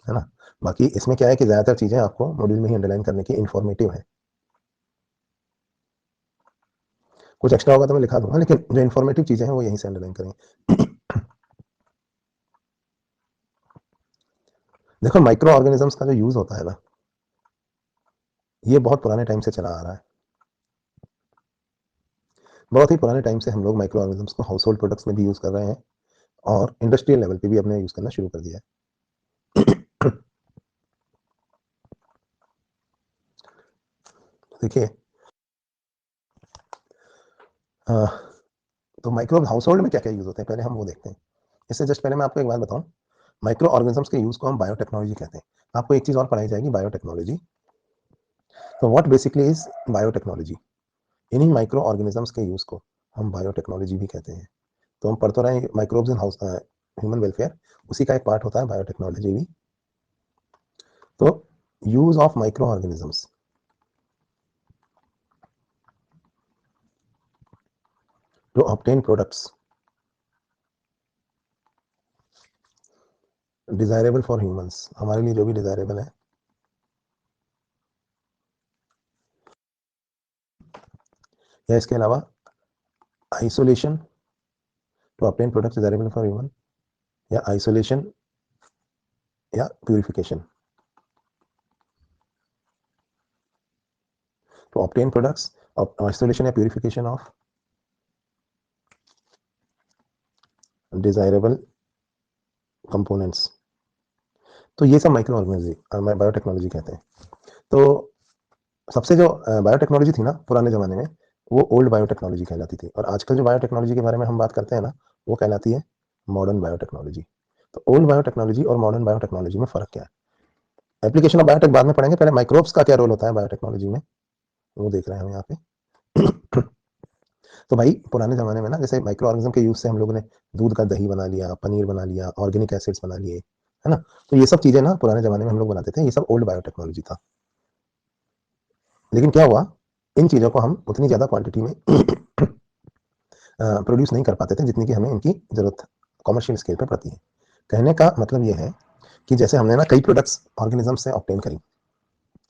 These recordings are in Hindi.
है ना। बाकी इसमें क्या है कि ज़्यादातर चीज़ें आपको मॉड्यूल में ही अंडरलाइन करने की इन्फॉर्मेटिव है। कुछ एक्स्ट्रा होगा तो मैं लिखा दूंगा, लेकिन जो इन्फॉर्मेटिव चीज़ें हैं वो यहीं से अंडरलाइन करेंगे। देखो माइक्रो ऑर्गेनिजम्स का जो यूज़ होता है ना, ये बहुत पुराने टाइम से चला आ रहा है। बहुत ही पुराने टाइम से हम लोग माइक्रो ऑर्गेनिजम्स को हाउस होल्ड प्रोडक्ट्स में भी यूज़ कर रहे हैं और इंडस्ट्रियल लेवल पे भी अपने यूज़ करना शुरू कर दिया है। देखिए तो माइक्रो हाउस होल्ड में क्या क्या यूज़ होते हैं पहले हम वो देखते हैं। इससे जस्ट पहले मैं आपको एक बात बताऊं, माइक्रो ऑर्गेनिजम्स के यूज़ को हम बायोटेक्नोलॉजी कहते हैं। आपको एक चीज़ और पढ़ाई जाएगी, बायोटेक्नोलॉजी। तो व्हाट बेसिकली इज बायोटेक्नोलॉजी? इन्हीं माइक्रो ऑर्गेनिजम्स के यूज़ को हम बायोटेक्नोलॉजी भी कहते हैं। तो हम पढ़ तो रहे हैं microbes in house human welfare, उसी का एक पार्ट होता है बायोटेक्नोलॉजी भी। तो use of micro organisms to obtain products desirable for humans, हमारे लिए जो भी डिजायरेबल है। या इसके अलावा isolation to obtain products desirable for human, या आइसोलेशन या purification to obtain products, isolation या प्यूरिफिकेशन ऑफ डिजायरेबल कंपोनेंट्स। तो ये सब माइक्रो ऑर्गेनिज्म बायोटेक्नोलॉजी कहते हैं। तो सबसे जो बायोटेक्नोलॉजी थी ना पुराने ज़माने में, वो ओल्ड बायोटेक्नोलॉजी कहलाती थी, और आजकल जो बायोटेक्नोलॉजी के बारे में हम बात करते हैं ना, वो कहलाती है मॉडर्न बायोटेक्नोलॉजी। तो ओल्ड बायोटेक्नोलॉजी और मॉडर्न बायोटेक्नोलॉजी में फ़र्क क्या है? एप्लीकेशन ऑफ बायोटेक बाद में पढ़ेंगे, पहले माइक्रोब्स का क्या रोल होता है बायोटेक्नोलॉजी में, वो देख रहे हैं हम यहाँ पे। तो भाई पुराने ज़माने में ना, जैसे माइक्रो ऑर्गेनिज्म के यूज़ से हम लोगों ने दूध का दही बना लिया, पनीर बना लिया, ऑर्गेनिक एसिड्स बना लिए, है ना। तो ये सब चीज़ें ना पुराने ज़माने में हम लोग बनाते थे, ये सब ओल्ड बायोटेक्नोलॉजी था। लेकिन क्या हुआ, इन चीज़ों को हम उतनी ज़्यादा क्वांटिटी में प्रोड्यूस नहीं कर पाते थे जितनी कि हमें इनकी ज़रूरत कॉमर्शियल स्केल पर पड़ती है। कहने का मतलब ये है कि जैसे हमने ना कई प्रोडक्ट्स ऑर्गेनिज्म से ऑब्टेन करी,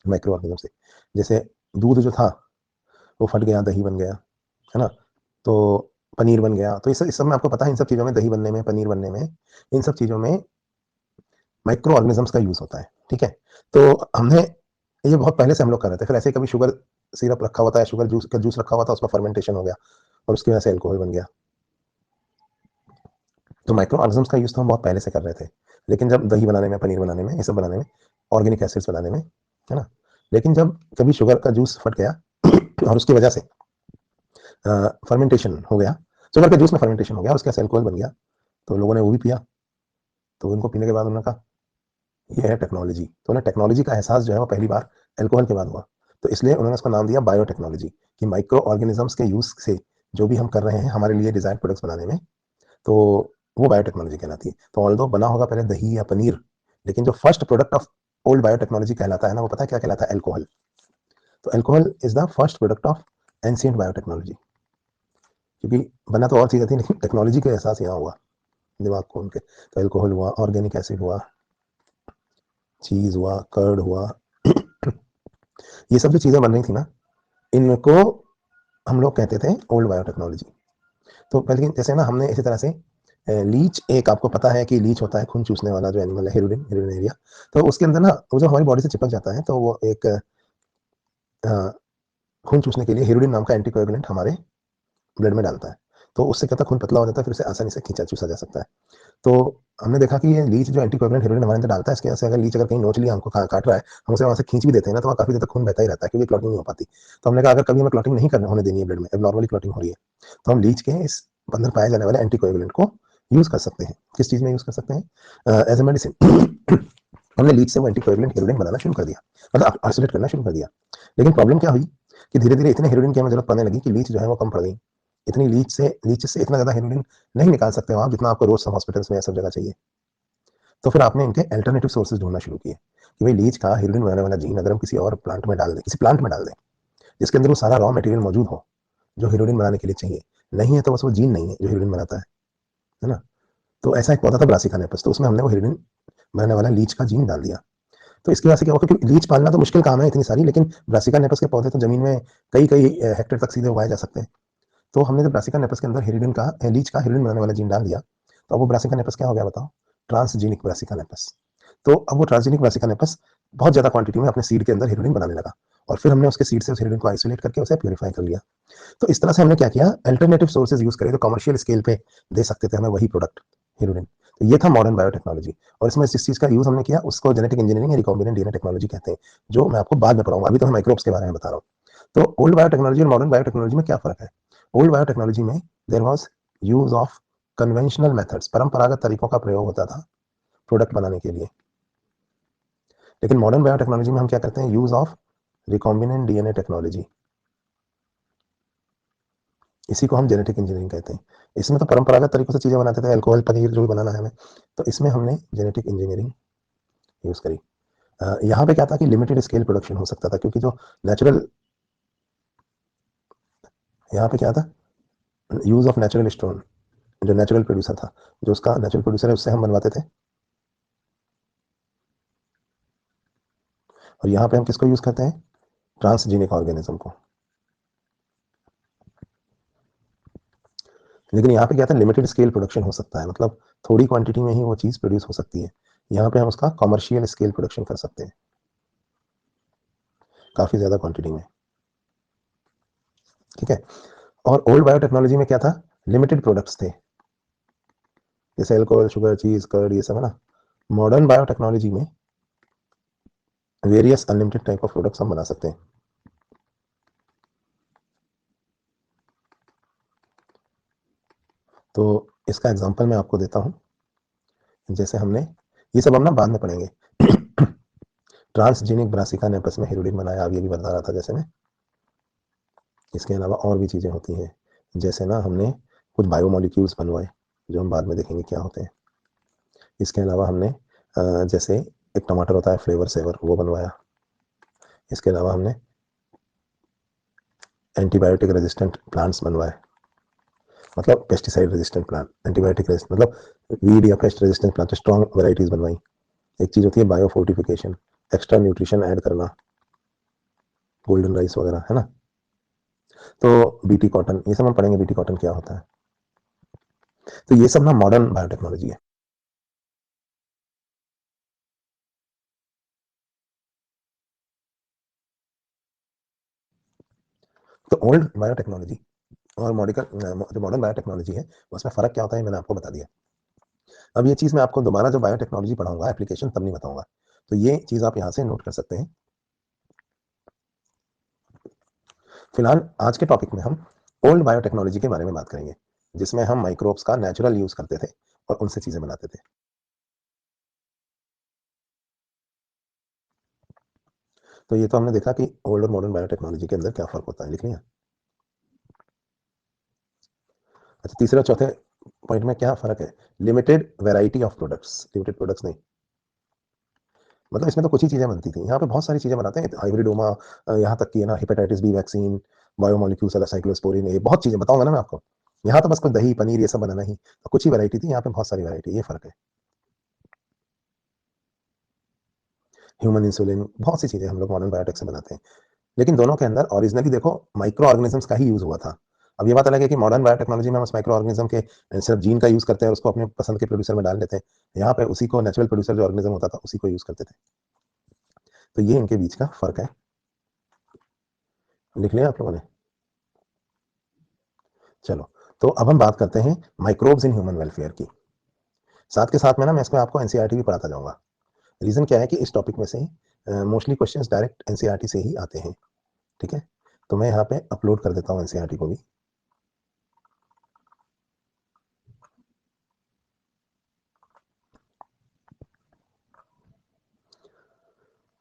माइक्रो ऑर्गेनिज्म से। जैसे दूध जो था वो फट गया, दही बन गया, है ना। तो पनीर बन गया। तो इस सब में आपको पता है, इन सब चीज़ों में, दही बनने में, पनीर बनने में, इन सब चीज़ों में माइक्रो ऑर्गेनिजम्स का यूज़ होता है। ठीक है। तो हमने ये बहुत पहले से हम लोग कर रहे थे। फिर ऐसे कभी शुगर सिरप रखा हुआ था, शुगर जूस का जूस रखा हुआ था, उसमें फर्मेंटेशन हो गया और उसकी वजह से अल्कोहल बन गया। तो माइक्रो ऑर्गेनिजम्स का यूज़ तो हम बहुत पहले से कर रहे थे, लेकिन जब दही बनाने में, पनीर बनाने में, ये सब बनाने में, ऑर्गेनिक एसिड्स बनाने में, है ना। लेकिन जब कभी शुगर का जूस फट गया और उसकी वजह से फर्मेंटेशन हो गया, शुगर के जूस में फर्मेंटेशन हो गया और उसके वजह से अल्कोहल बन गया, तो लोगों ने वो भी पिया। तो उनको पीने के बाद उन्होंने कहा ये है टेक्नोलॉजी। तो उन्हें टेक्नोलॉजी का एहसास जो है वो पहली बार अल्कोहल के बाद हुआ। तो इसलिए उन्होंने उसका नाम दिया बायोटेक्नोलॉजी, कि माइक्रो ऑर्गेनिजम्स के यूज से जो भी हम कर रहे हैं हमारे लिए डिजायर्ड प्रोडक्ट्स बनाने में, तो वो बायोटेक्नोलॉजी कहलाती है। तो ऑल्दो बना होगा पहले दही या पनीर, लेकिन जो first product of old biotechnology कहलाता है ना, वो पता है क्या कहलाता है? अल्कोहल। तो alcohol is the first product of ancient biotechnology, क्योंकि बना तो और चीज़ें थी लेकिन टेक्नोलॉजी का एहसास यहाँ हुआ दिमाग खोल के। तो अल्कोहल हुआ, ऑर्गेनिक एसिड हुआ, चीज हुआ, कर्ड हुआ, ये सब जो चीज़ें बन रही थी ना, इनको हम लोग कहते थे ओल्ड बायोटेक्नोलॉजी। तो पहले जैसे ना हमने इसी तरह से लीच, एक आपको पता है कि लीच होता है खून चूसने वाला जो एनिमल है, हेरोडिन, हेरोडिनेरिया। तो उसके अंदर ना वो जो हमारी बॉडी से चिपक जाता है, तो वो एक खून चूसने के लिए हेरोडिन नाम का एंटीकोएगुलेंट हमारे ब्लड में डालता है। तो उससे क्या होता है, खून पतला हो जाता है, फिर उसे आसानी से खींचा चूसा जा सकता है। तो हमने देखा कि ये लीच जो एंटीकोएगुलेंट हेरोइन हमारे अंदर डालता है, इसकी वजह से अगर लीच अगर कहीं नोच लिया, हमको काट रहा है, हम उसे वहां से खींच भी देते हैं ना, तो वहाँ काफी देर तक खून बहता ही रहता है, क्योंकि क्लॉटिंग नहीं हो पाती। तो हमने कहा अगर कभी हमें क्लॉटिंग नहीं करने होने देनी है ब्लड में, एबनॉर्मली क्लॉटिंग हो रही है, तो हम लीच के इस अंदर पाए जाने वाले एंटीकोएगुलेंट को यूज कर सकते हैं। किस चीज में यूज कर सकते हैं? As a medicine. हमने लीच से वो एंटीकोएगुलेंट हेरोइन बनाना शुरू कर दिया, मतलब आइसोलेट करना शुरू कर दिया। लेकिन प्रॉब्लम क्या हुई कि धीरे धीरे इतने हेरोइन की हमें जरूरत पड़ने लगी कि लीच जो है वो कम पड़ गई। इतनी लीच से इतना ज्यादा हेरोइन नहीं निकाल सकते हो आप, जितना आपको रोज सब हॉस्पिटल्स में सब जगह चाहिए। तो फिर आपने इनके अल्टरनेटिव सोर्सेज ढूंढना शुरू किए, कि भाई लीच का हेरोइन बनाने वाला जीन अगर हम किसी और प्लांट में डाल दें, किसी प्लांट में डाल दें जिसके अंदर वो सारा रॉ मटेरियल मौजूद हो जो हेरोइन बनाने के लिए चाहिए, नहीं है तो बस वो जीन नहीं है जो हेरोइन बनाता है ना। तो ऐसा एक पौधा था ब्रासिका नेपस, तो उसमें हमने वो हेरोइन बनने वाला लीच का जीन डाल दिया। तो इसकी वजह से क्या होगा, क्योंकि लीच पालना तो मुश्किल काम है इतनी सारी, लेकिन ब्रासिका नेपस के पौधे तो जमीन में कई कई हेक्टेयर तक सीधे उगाए जा सकते हैं। तो हमने जब ब्रासिका नेपस के अंदर हेरिडिन का लीच का हेरिडिन बनाने वाला जीन डाल दिया, तो अब वो ब्रासिका नेपस क्या हो गया बताओ, ट्रांसजीनिक ब्रासिका नेपस। तो अब वो ट्रांसजीनिक ब्रासिका नेपस बहुत ज्यादा क्वांटिटी में अपने सीड के अंदर हेरिडिन बनाने लगा, और फिर हमने उसके सीड से उस हेरिडिन को आइसोलेट करके उसे प्यूरिफाई कर लिया। तो इस तरह से हमने क्या किया, अल्टरनेटिव सोर्सेज यूज करे, तो कमर्शियल स्केल पे दे सकते थे हमें वही प्रोडक्ट हेरिडिन। तो ये था मॉडर्न बायोटेक्नोलॉजी। और इसमें जिस चीज का यूज हमने किया उसको जेनेटिक इंजीनियरिंग या रिकॉम्बिनेंट डीएनए टेक्नोलॉजी कहते हैं, जो मैं आपको बाद में पढ़ाऊंगा, अभी तो मैं माइक्रोब्स के बारे में बता रहा हूँ। तो ओल्ड बायोटेक्नोलॉजी और मॉडर्न बायोटेक्नोलॉजी में क्या फर्क है? ओल्ड बायोटेक्नोलॉजी में there was use of conventional methods, परंपरागत तरीकों का प्रयोग होता था प्रोडक्ट बनाने के लिए। लेकिन मॉडर्न बायोटेक्नोलॉजी में हम क्या करते हैं, use of recombinant DNA technology, इसी को हम जेनेटिक इंजीनियरिंग कहते हैं। इसमें तो परंपरागत तरीकों से चीजें बनाते थे, अल्कोहल पनीर जो भी बनाना है हमें, तो इसमें हमने जेनेटिक इंजीनियरिंग यूज करी। यहाँ पे क्या था कि लिमिटेड स्केल प्रोडक्शन हो सकता था, क्योंकि जो नेचुरल, यहाँ पे क्या था, यूज ऑफ नेचुरल स्टोन, जो नेचुरल प्रोड्यूसर था, जो उसका नेचुरल प्रोड्यूसर है उससे हम बनवाते थे। और यहाँ पे हम किसको यूज करते हैं, ट्रांसजीनिक ऑर्गेनिज्म को। लेकिन यहाँ पे क्या था, लिमिटेड स्केल प्रोडक्शन हो सकता है, मतलब थोड़ी क्वांटिटी में ही वो चीज प्रोड्यूस हो सकती है। यहाँ पे हम उसका कॉमर्शियल स्केल प्रोडक्शन कर सकते हैं, काफी ज्यादा क्वांटिटी में। ठीक है। और ओल्ड बायोटेक्नोलॉजी में क्या था, लिमिटेड प्रोडक्ट्स थे, जैसे अल्कोहल, शुगर, चीज, कर्ड, ये सब है ना। मॉडर्न बायोटेक्नोलॉजी में various unlimited type of products हम बना सकते हैं। तो इसका एग्जांपल मैं आपको देता हूं, जैसे हमने, ये सब हम ना बाद में पढ़ेंगे। ट्रांसजेनिक ब्रासिका नेपस में हेरोडिन बनाया, अब ये भी बता रहा था जैसे मैं। इसके अलावा और भी चीजें होती हैं, जैसे ना हमने कुछ बायोमोलिक्यूल्स बनवाए, जो हम बाद में देखेंगे क्या होते हैं। इसके अलावा हमने जैसे एक टमाटर होता है फ्लेवर सेवर, वो बनवाया। इसके अलावा हमने एंटीबायोटिक रेजिस्टेंट प्लांट्स बनवाए, मतलब pesticide resistant plant, antibiotic resistant मतलब वीड या pest resistant plant, strong varieties बनवाई। एक चीज होती है bio fortification, extra nutrition add करना, गोल्डन राइस वगैरह, है ना। तो बीटी कॉटन, ये सब हम पढ़ेंगे, बीटी कॉटन क्या होता है। तो ये सब ना मॉडर्न बायोटेक्नोलॉजी है। तो ओल्ड बायोटेक्नोलॉजी और जो मॉडर्न बायोटेक्नोलॉजी है, उसमें फर्क क्या होता है मैंने आपको बता दिया। अब ये चीज मैं आपको दोबारा जो बायोटेक्नोलॉजी पढ़ाऊंगा एप्लीकेशन, तब नहीं बताऊंगा। तो ये चीज आप यहाँ से नोट कर सकते हैं। फिलहाल आज के टॉपिक में हम ओल्ड बायोटेक्नोलॉजी के बारे में बात करेंगे, जिसमें हम माइक्रोब्स का नेचुरल यूज करते थे और उनसे चीजें बनाते थे। तो ये तो हमने देखा कि ओल्ड और मॉडर्न बायोटेक्नोलॉजी के अंदर क्या फर्क होता है, लिख लिया। अच्छा, तीसरा चौथे पॉइंट में क्या फर्क है, limited variety of products, limited products नहीं, मतलब इसमें तो कुछ ही चीजें बनती थी, यहाँ पे बहुत सारी चीजें बनाते हैं, हाइब्रिडोमा, यहाँ तक कि ना hepatitis B vaccine, biomolecules, cyclosporin, ये बहुत चीजें बताऊंगा ना मैं आपको। यहाँ तो बस कुछ दही पनीर ये सब बनाना ही, तो कुछ ही वैरायटी थी, यहाँ पे बहुत सारी वैरायटी, ये फर्क है। ह्यूमन इंसुलिन, बहुत सी चीजें हम लोग मॉडर्न बायोटेक से बनाते हैं, लेकिन दोनों के अंदर ओरिजिनली देखो माइक्रो ऑर्गेनिजम्स का ही यूज हुआ था। अब ये बात अलग है कि मॉडर्न बायोटेक्नोलॉजी में हम उस माइक्रो ऑर्गेनिज्म के सिर्फ जीन का यूज करते हैं और उसको अपने पसंद के प्रोड्यूसर में डाल देते हैं। यहाँ पे उसी को नेचुरल प्रोड्यूसर जो ऑर्गेनिज्म होता था उसी को यूज करते थे। तो ये इनके बीच का फर्क है, लिख लिया आप लोगों ने। चलो, तो अब हम बात करते हैं माइक्रोब्स इन ह्यूमन वेलफेयर की। साथ के साथ में ना मैं इसमें आपको एनसीईआरटी भी पढ़ाता जाऊंगा। रीजन क्या है कि इस टॉपिक में से मोस्टली क्वेश्चंस डायरेक्ट एनसीईआरटी से ही आते हैं। ठीक है, तो मैं यहाँ पे अपलोड कर देता हूँ एनसीईआरटी को भी।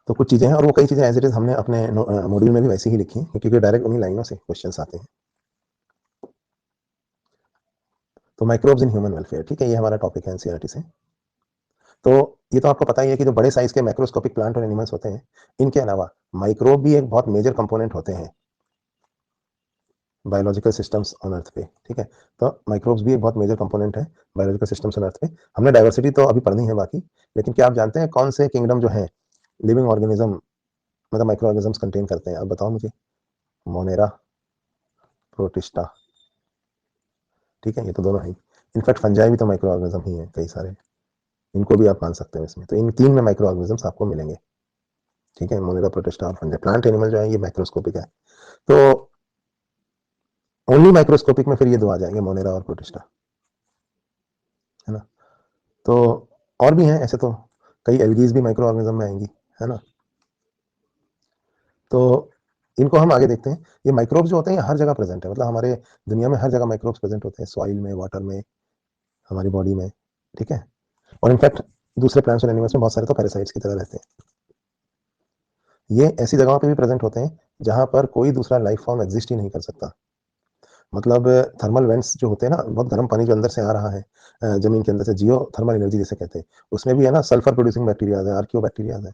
तो कुछ चीजें हैं, और वो कई चीजें एज इट इज हमने अपने मॉड्यूल में भी वैसे ही लिखी हैं, क्योंकि डायरेक्ट उन्हीं लाइनों से क्वेश्चंस आते हैं। तो माइक्रोब्स इन ह्यूमन वेलफेयर, ठीक है, ये हमारा टॉपिक है एनसीईआरटी से। तो ये तो आपको पता ही है कि जो बड़े साइज के माइक्रोस्कोपिक प्लांट और एनिमल्स होते हैं, इनके अलावा माइक्रोब भी एक बहुत मेजर कंपोनेंट होते हैं। बायोलॉजिकल सिस्टम्स ऑन अर्थ पे, ठीक है। तो माइक्रोब्स भी एक बहुत मेजर कंपोनेंट है बायोलॉजिकल सिस्टम्स ऑन अर्थ पे। हमने डाइवर्सिटी तो अभी पढ़नी है बाकी, लेकिन क्या आप जानते हैं कौन से किंगडम जो है लिविंग ऑर्गेनिज्म मतलब माइक्रो ऑर्गेनिजम्स कंटेन करते हैं? अब बताओ मुझे। मोनेरा, प्रोटिस्टा, ठीक है, ये तो दोनों है। इनफैक्ट फंजाई भी तो माइक्रो ऑर्गेनिज्म ही है कई सारे, इनको भी आप मान सकते हो इसमें। तो इन तीन में माइक्रो ऑर्गेनिजम्स आपको मिलेंगे, ठीक है, मोनेरा, प्रोटिस्टा और फंजाई। प्लांट एनिमल जो है ये माइक्रोस्कोपिक है, तो ओनली माइक्रोस्कोपिक में फिर ये दो आ जाएंगे, मोनेरा और प्रोटिस्टा, है ना। तो और भी हैं ऐसे, तो कई एल्गीज भी माइक्रो ऑर्गेनिज्म में आएंगी, है ना। तो इनको हम आगे देखते हैं। ये माइक्रोब्स जो होते हैं ये हर जगह प्रेजेंट है, मतलब हमारे दुनिया में हर जगह माइक्रोब्स प्रेजेंट होते हैं, सॉइल में, वाटर में, हमारी बॉडी में, ठीक है। और इनफैक्ट दूसरे प्लांट्स और एनिमल्स में बहुत सारे तो पैरासाइट्स की तरह रहते हैं। ये ऐसी जगहों पे भी प्रेजेंट होते हैं जहां पर कोई दूसरा लाइफ फॉर्म एग्जिस्ट ही नहीं कर सकता। मतलब थर्मल वेंट्स जो होते हैं ना, बहुत गर्म पानी जो अंदर से आ रहा है जमीन के अंदर से, जियो थर्मल एनर्जी जिसे कहते हैं, उसमें भी है ना सल्फर प्रोड्यूसिंग बैक्टीरिया है, आर्कियो बैक्टीरिया है।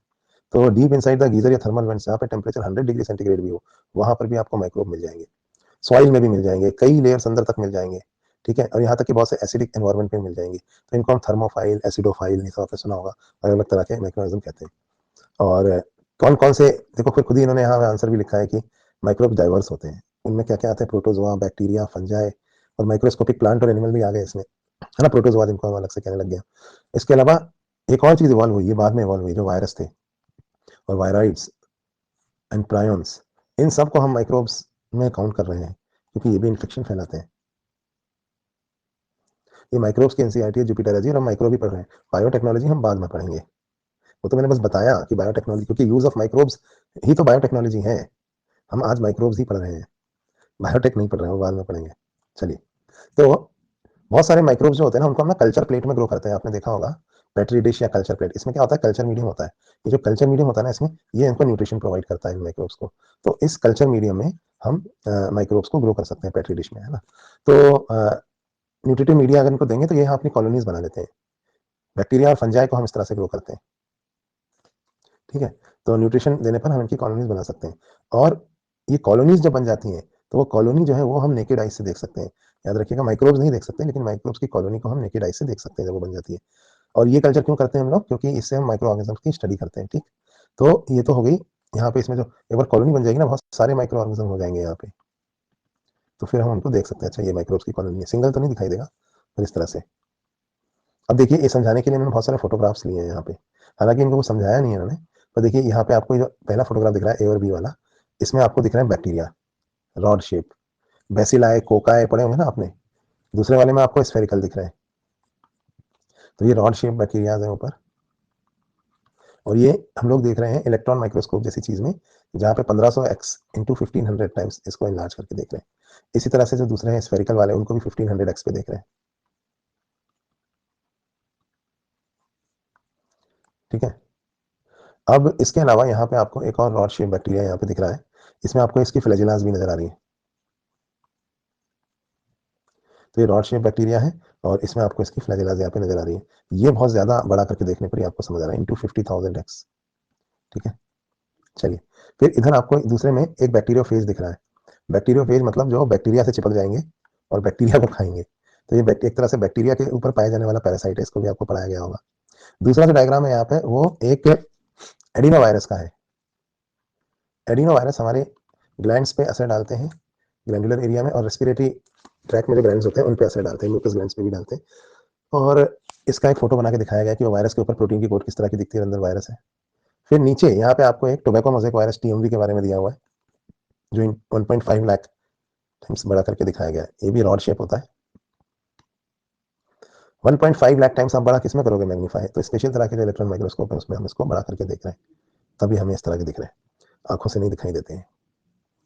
तो डीप इनसाइड द गीजर या थर्मल वेंट्स जहाँ पे टेम्परेचर 100 डिग्री सेंटीग्रेड भी हो, वहां पर भी आपको माइक्रोब मिल जाएंगे। सॉइल में भी मिल जाएंगे, कई लेयर्स अंदर तक मिल जाएंगे, ठीक है। और यहाँ तक कि बहुत से एसिडिक एनवायरमेंट में मिल जाएंगे। तो इनको हम थर्मोफाइल, एसिडोफाइल, नहीं तो आपने सुना होगा, अलग अलग तरह के माइक्रोनिज्म कहते हैं। और कौन कौन से, देखो फिर खुद ही इन्होंने यहाँ आंसर भी लिखा है कि माइक्रोब डाइवर्स होते हैं। उनमें क्या क्या आते हैं? प्रोटोजोआ, बैक्टीरिया, फंजाई, और माइक्रोस्कोपिक प्लांट और एनिमल भी आ गए इसमें, है ना। प्रोटोजोआ जिनको हम अलग से कहने लग गया। इसके अलावा एक और चीज इवॉल्व हुई है, बाद में इवॉल्व हुई, जो वायरस थे और वायराइड्स एंड प्रायंस, इन सब को हम माइक्रोब्स में काउंट कर रहे हैं, क्योंकि ये भी इन्फेक्शन फैलाते हैं। ये माइक्रोब्स की एनसीईआरटी है जुपिटरोलॉजी, और हम माइक्रो भी पढ़ रहे हैं। बायोटेक्नोलॉजी हम बाद में पढ़ेंगे। वो तो मैंने बस बताया कि बायोटेक्नोलॉजी, क्योंकि यूज ऑफ माइक्रोब्स ही तो बायोटेक्नोलॉजी है। हम आज माइक्रोब्स ही पढ़ रहे हैं, बायोटेक नहीं पढ़ रहे हैं, वो बाद में पढ़ेंगे। चलिए, तो बहुत सारे माइक्रोब्स जो होते हैं ना, उनको हम ना कल्चर प्लेट में ग्रो करते हैं। आपने देखा होगा पेट्री डिश या कल्चर प्लेट। इसमें क्या होता है? कल्चर मीडियम होता है। ये जो कल्चर मीडियम होता है ना, इसमें ये इनको न्यूट्रिशन प्रोवाइड करता है इन माइक्रोब्स को। तो इस कल्चर मीडियम में हम माइक्रोब्स को ग्रो कर सकते हैं पेट्री डिश में, है ना। तो न्यूट्रिटिव मीडिया अगर इनको देंगे तो ये यहाँ अपनी कॉलोनीज बना लेते हैं। बैक्टीरिया और फंजाई को हम इस तरह से ग्रो करते हैं, ठीक है। तो न्यूट्रिशन देने पर हम इनकी कॉलोनीज बना सकते हैं। और ये कॉलोनीज जब बन जाती हैं, तो वो कॉलोनी जो है वो हम नेकेड आइज से देख सकते हैं। याद रखिएगा, माइक्रोब्स नहीं देख सकते, लेकिन माइक्रोब्स की कॉलोनी को हम नेकेड आइज से देख सकते हैं जब वो बन जाती है। और ये कल्चर क्यों करते हैं हम लोग? क्योंकि इससे हम माइक्रो ऑर्गेनिज्म की स्टडी करते हैं, ठीक। तो ये तो हो गई। यहाँ पे इसमें जो एक बार कॉलोनी बन जाएगी ना, बहुत सारे माइक्रो ऑर्गेनिज्म हो जाएंगे यहाँ पे। तो फिर हम उनको देख सकते हैं, अच्छा ये माइक्रोब्स की कॉलोनी है। सिंगल तो नहीं दिखाई देगा, पर इस तरह से। अब देखिए, ये समझाने के लिए मैंने बहुत सारे फोटोग्राफ्स लिए हैं यहाँ पे, हालांकि इनको कुछ समझाया नहीं है इन्होंने। तो देखिए यहाँ पे आपको जो पहला फोटोग्राफ दिख रहा है, ए और बी वाला, इसमें आपको दिख रहा है बैक्टीरिया, रॉड शेप। बेसिलाए, कोकाए पढ़े होंगे ना आपने। दूसरे वाले में आपको स्फेरिकल दिख रहा है। तो ये रॉड शेप बैक्टीरियाज है ऊपर। और ये हम लोग देख रहे हैं इलेक्ट्रॉन माइक्रोस्कोप जैसी चीज में, जहाँ पे 1500x इंटू 1500 टाइम्स इसको इनलार्ज करके देख रहे हैं। इसी तरह से जो दूसरे हैं स्फेरिकल वाले, उनको भी 1500x पे देख रहे हैं, ठीक है। अब इसके अलावा यहाँ पे आपको एक और रॉड शेप बैक्टीरिया यहाँ पे दिख रहा है। इसमें आपको इसकी फ्लैजिलास भी नजर आ रही है। तो ये रॉड शेप बैक्टीरिया है, और इसमें आपको इसकी फ्लैजिलास यहाँ पे नजर आ रही है। ये बहुत ज्यादा बड़ा करके देखने पर ही आपको समझ आ रहा है, इंटू 50,000x, ठीक है। चलिए, फिर इधर आपको दूसरे में एक बैक्टीरियोफेज दिख रहा है। बैक्टीरियोफेज मतलब जो बैक्टीरिया से चिपक जाएंगे और बैक्टीरिया को खाएंगे। तो ये एक तरह से बैक्टीरिया के ऊपर पाया जाने वाला पैरासाइट है, इसको भी आपको पढ़ाया गया होगा। दूसरा जो डायग्राम है यहाँ पे, वो एक एडिनो वायरस का है। एडिनो वायरस हमारे ग्लैंड्स पे असर डालते हैं, ग्लैंडुलर एरिया में, और रेस्पिरेटरी ट्रैक में जो ग्लैंड्स होते हैं उन पे असर डालते हैं, म्यूकस ग्लैंड्स पे भी डालते हैं। और इसका एक फोटो बना के दिखाया गया कि वो वायरस के ऊपर प्रोटीन की कोट किस तरह की दिखती है, अंदर वायरस है। फिर नीचे यहाँ पे आपको एक टोबैको मोज़ेक वायरस, टीएमवी के बारे में दिया हुआ है, जो 1.5 लाख टाइम्स बड़ा करके दिखाया गया है। ये भी रॉड शेप होता है। 1.5 लाख टाइम्स आप बड़ा किसमें करोगे? मैग्नीफाई। तो स्पेशल तरह के जो इलेक्ट्रॉन माइक्रोस्कोप है उसमें हम इसको बड़ा करके देख रहे हैं, तभी हमें इस तरह के दिख रहे हैं, आंखों से नहीं दिखाई देते हैं,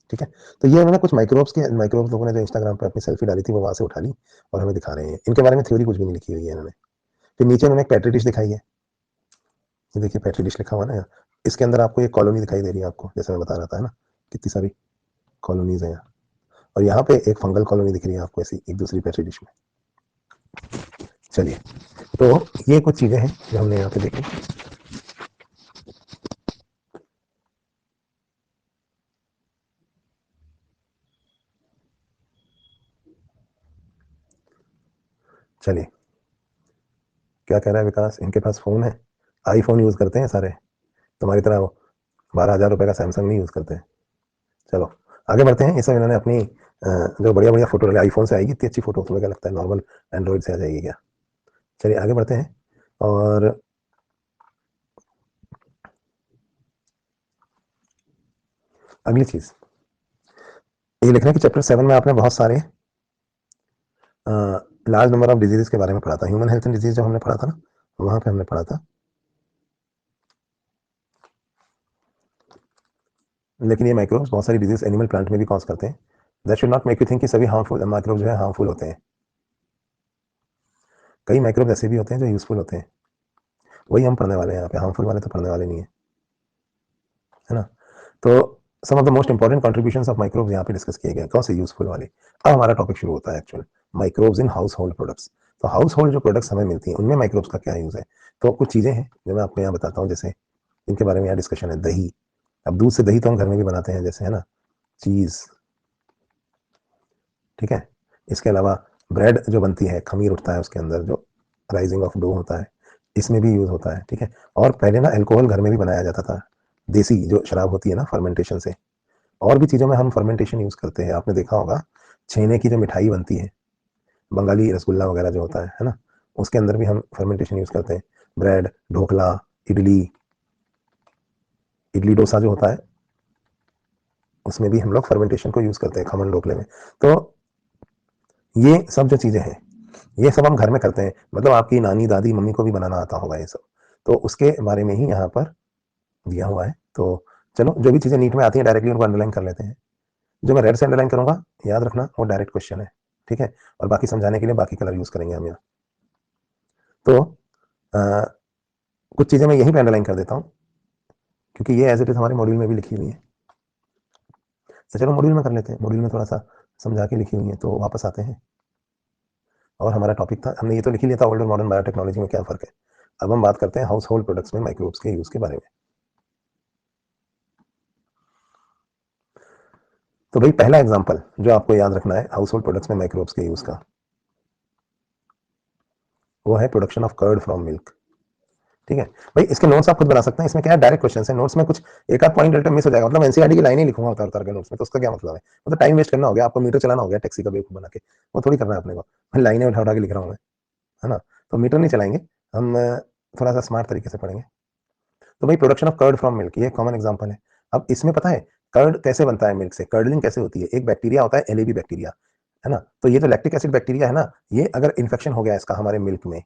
ठीक है। तो ये मैंने कुछ माइक्रोब्स लोगों ने जो इंस्टाग्राम पर अपनी सेल्फी डाली थी, वो वहां से उठा ली और हमें दिखा रहे हैं। इनके बारे में थ्योरी कुछ भी नहीं लिखी हुई है इन्होंने। फिर नीचे उन्होंने एक पेट्री डिश दिखाई है, ये देखिए पेट्री डिश लिखा हुआ ना यहाँ। इसके अंदर आपको एक कॉलोनी दिखाई दे रही है, आपको जैसे मैं बता रहा था, है ना, कितनी सारी कॉलोनीज है यहाँ। और यहाँ पे एक फंगल कॉलोनी दिख रही है आपको ऐसी एक दूसरी पेट्री डिश में। चलिए, तो ये कुछ चीजें हैं जो हमने यहाँ पे देखी। चलिए, क्या कह रहा है विकास, इनके पास फ़ोन है, आईफोन यूज़ करते हैं सारे, तुम्हारी तरह वो 12,000 रुपये का सैमसंग नहीं यूज़ करते हैं। चलो आगे बढ़ते हैं। ये सब इन्होंने अपनी जो बढ़िया बढ़िया फोटो डाली, आईफोन से आएगी इतनी अच्छी फोटो, तुम्हें क्या लगता है नॉर्मल एंड्रॉइड से आ जाएगी क्या? चलिए आगे बढ़ते हैं। और अगली चीज ये लिख रहे हैं कि चैप्टर 7 में आपने बहुत सारे लार्ज नंबर ऑफ डिजीजेस के बारे में पढ़ा था। ह्यूमन हेल्थ एंड डिजीज जब हमने पढ़ा था ना, वहां पे हमने पढ़ा था, लेकिन ये माइक्रोब्स बहुत सारी डिजीज एनिमल प्लांट में भी कॉज करते हैं। That should not make you think कि सभी हार्मफुल माइक्रोब जो है हार्मफुल होते हैं। कई माइक्रोब ऐसे भी होते हैं जो यूजफुल होते हैं, वही हम पढ़ने वाले हैं यहाँ पे, हार्मफुल वाले तो पढ़ने वाले नहीं है, है ना? तो some of the most important contributions of microbes यहाँ पे डिस्कस किए गए। कौन से यूजफुल वाले? अब हमारा टॉपिक शुरू होता है actual, microbes in house hold products. तो हाउस होल्ड जो प्रोडक्ट्स हमें मिलती हैं उनमें माइक्रोब्स का क्या यूज है? तो कुछ चीजें हैं जो मैं आपको यहाँ बताता हूँ, जैसे इनके बारे में यहाँ डिस्कशन है। दही, अब दूध से दही तो हम घर में भी बनाते हैं, जैसे है ना, चीज, ठीक है। इसके अलावा ब्रेड जो बनती है, खमीर उठता है उसके अंदर, जो राइजिंग ऑफ डो होता है, इसमें भी यूज होता है, ठीक है। और पहले ना अल्कोहल घर में भी बनाया जाता था, देसी जो शराब होती है ना, फर्मेंटेशन से। और भी चीज़ों में हम फर्मेंटेशन यूज़ करते हैं। आपने देखा होगा छेने की जो मिठाई बनती है, बंगाली रसगुल्ला वगैरह जो होता है ना, उसके अंदर भी हम फर्मेंटेशन यूज़ करते हैं। ब्रेड, ढोकला, इडली, इडली डोसा जो होता है, उसमें भी हम लोग फर्मेंटेशन को यूज़ करते हैं, खमन ढोकले में। तो ये सब जो चीज़ें हैं, ये सब हम घर में करते हैं। मतलब आपकी नानी, दादी, मम्मी को भी बनाना आता होगा ये सब, तो उसके बारे में ही यहाँ पर दिया हुआ है। तो चलो, जो भी चीज़ें नीट में आती हैं डायरेक्टली उनको अंडरलाइन कर लेते हैं। जो मैं रेड से अंडरलाइन करूंगा, याद रखना वो डायरेक्ट क्वेश्चन है, ठीक है। और बाकी समझाने के लिए बाकी कलर यूज करेंगे हम यहाँ। तो आ, कुछ चीजें मैं यहीं पे अंडरलाइन कर देता हूँ, क्योंकि ये एज इट इज हमारे मॉड्यूल में भी लिखी हुई है। तो चलो मॉड्यूल में कर लेते हैं, मॉड्यूल में थोड़ा सा समझा के लिखी हुई है। तो वापस आते हैं, और हमारा टॉपिक था, हमने ये तो लिख ही लिया था, ओल्ड और मॉडर्न बायोटेक्नोलॉजी में क्या फर्क है। अब हम बात करते हैं हाउस होल्ड प्रोडक्ट्स में माइक्रोब्स के यूज के बारे में। तो भाई पहला एग्जाम्पल जो आपको याद रखना है हाउस होल्ड प्रोडक्ट्स में माइक्रोब्स के यूज का, वो है production of curd from milk, ठीक है। भाई इसके नोट्स आप खुद बना सकते हैं, इसमें क्या है, डायरेक्ट क्वेश्चन है। नोट्स में कुछ एक आध पॉइंट मिस हो जाएगा, मतलब एनसीईआरटी की लाइनें लिखूंगा उतार उतार के नोट्स में, तो उसका क्या मतलब है? मतलब टाइम वेस्ट करना हो गया, आपको मीटर चलाना हो गया टैक्सी का बेवकूफ बना के, वो थोड़ी करना है अपने को। मैं लाइनें उठा उठा के लिख रहा हूँ मैं, है ना? तो मीटर नहीं चलाएंगे हम, थोड़ा सा स्मार्ट तरीके से पढ़ेंगे। तो भाई production of curd from milk, ये कॉमन एग्जाम्पल है। अब इसमें पता है कर्ड कैसे बनता है मिल्क से, कर्डलिंग कैसे होती है? एक बैक्टीरिया होता है एलएबी बैक्टीरिया, है ना? तो ये जो लैक्टिक एसिड बैक्टीरिया है ना, ये अगर इन्फेक्शन हो गया इसका हमारे मिल्क में,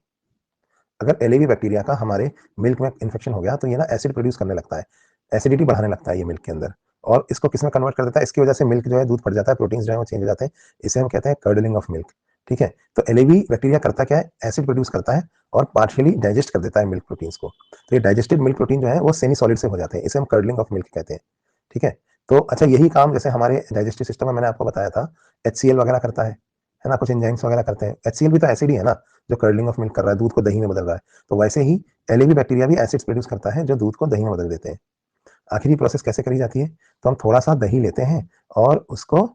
अगर एलएवी बैक्टीरिया का हमारे मिल्क में इन्फेक्शन हो गया, तो ये ना एसिड प्रोड्यूस करने लगता है, एसिडिटी बढ़ाने लगता है ये मिल्क के अंदर, और इसको किस में कन्वर्ट कर देता है? इसकी वजह से मिल्क जो है दूध फट जाता है, प्रोटीन्स जो है वो चेंज हो जाते हैं। इसे हम कहते हैं कर्डलिंग ऑफ मिल्क, ठीक है। तो एलएवी बैक्टीरिया करता क्या है, एसिड प्रोड्यूस करता है और पार्शियली डाइजेस्ट कर देता है मिल्क प्रोटीन्स को। तो ये डाइजेस्टेड मिल्क प्रोटीन जो है वो सेमी सॉलिड से हो जाते हैं, इसे हम कर्डलिंग ऑफ मिल्क कहते हैं, ठीक है। तो अच्छा, यही काम जैसे हमारे डाइजेस्टिव सिस्टम में मैंने आपको बताया था, एचसीएल वगैरह करता है ना, कुछ एंजाइम्स वगैरह करते हैं। एचसीएल भी तो एसिड ही है ना, जो कर्डलिंग ऑफ मिल्क कर रहा है, दूध को दही में बदल रहा है। तो वैसे ही एलएवी बैक्टीरिया भी एसिड्स प्रोड्यूस करता है जो दूध को दही में बदल देते हैं। आखिरी प्रोसेस कैसे करी जाती है? तो हम थोड़ा सा दही लेते हैं और उसको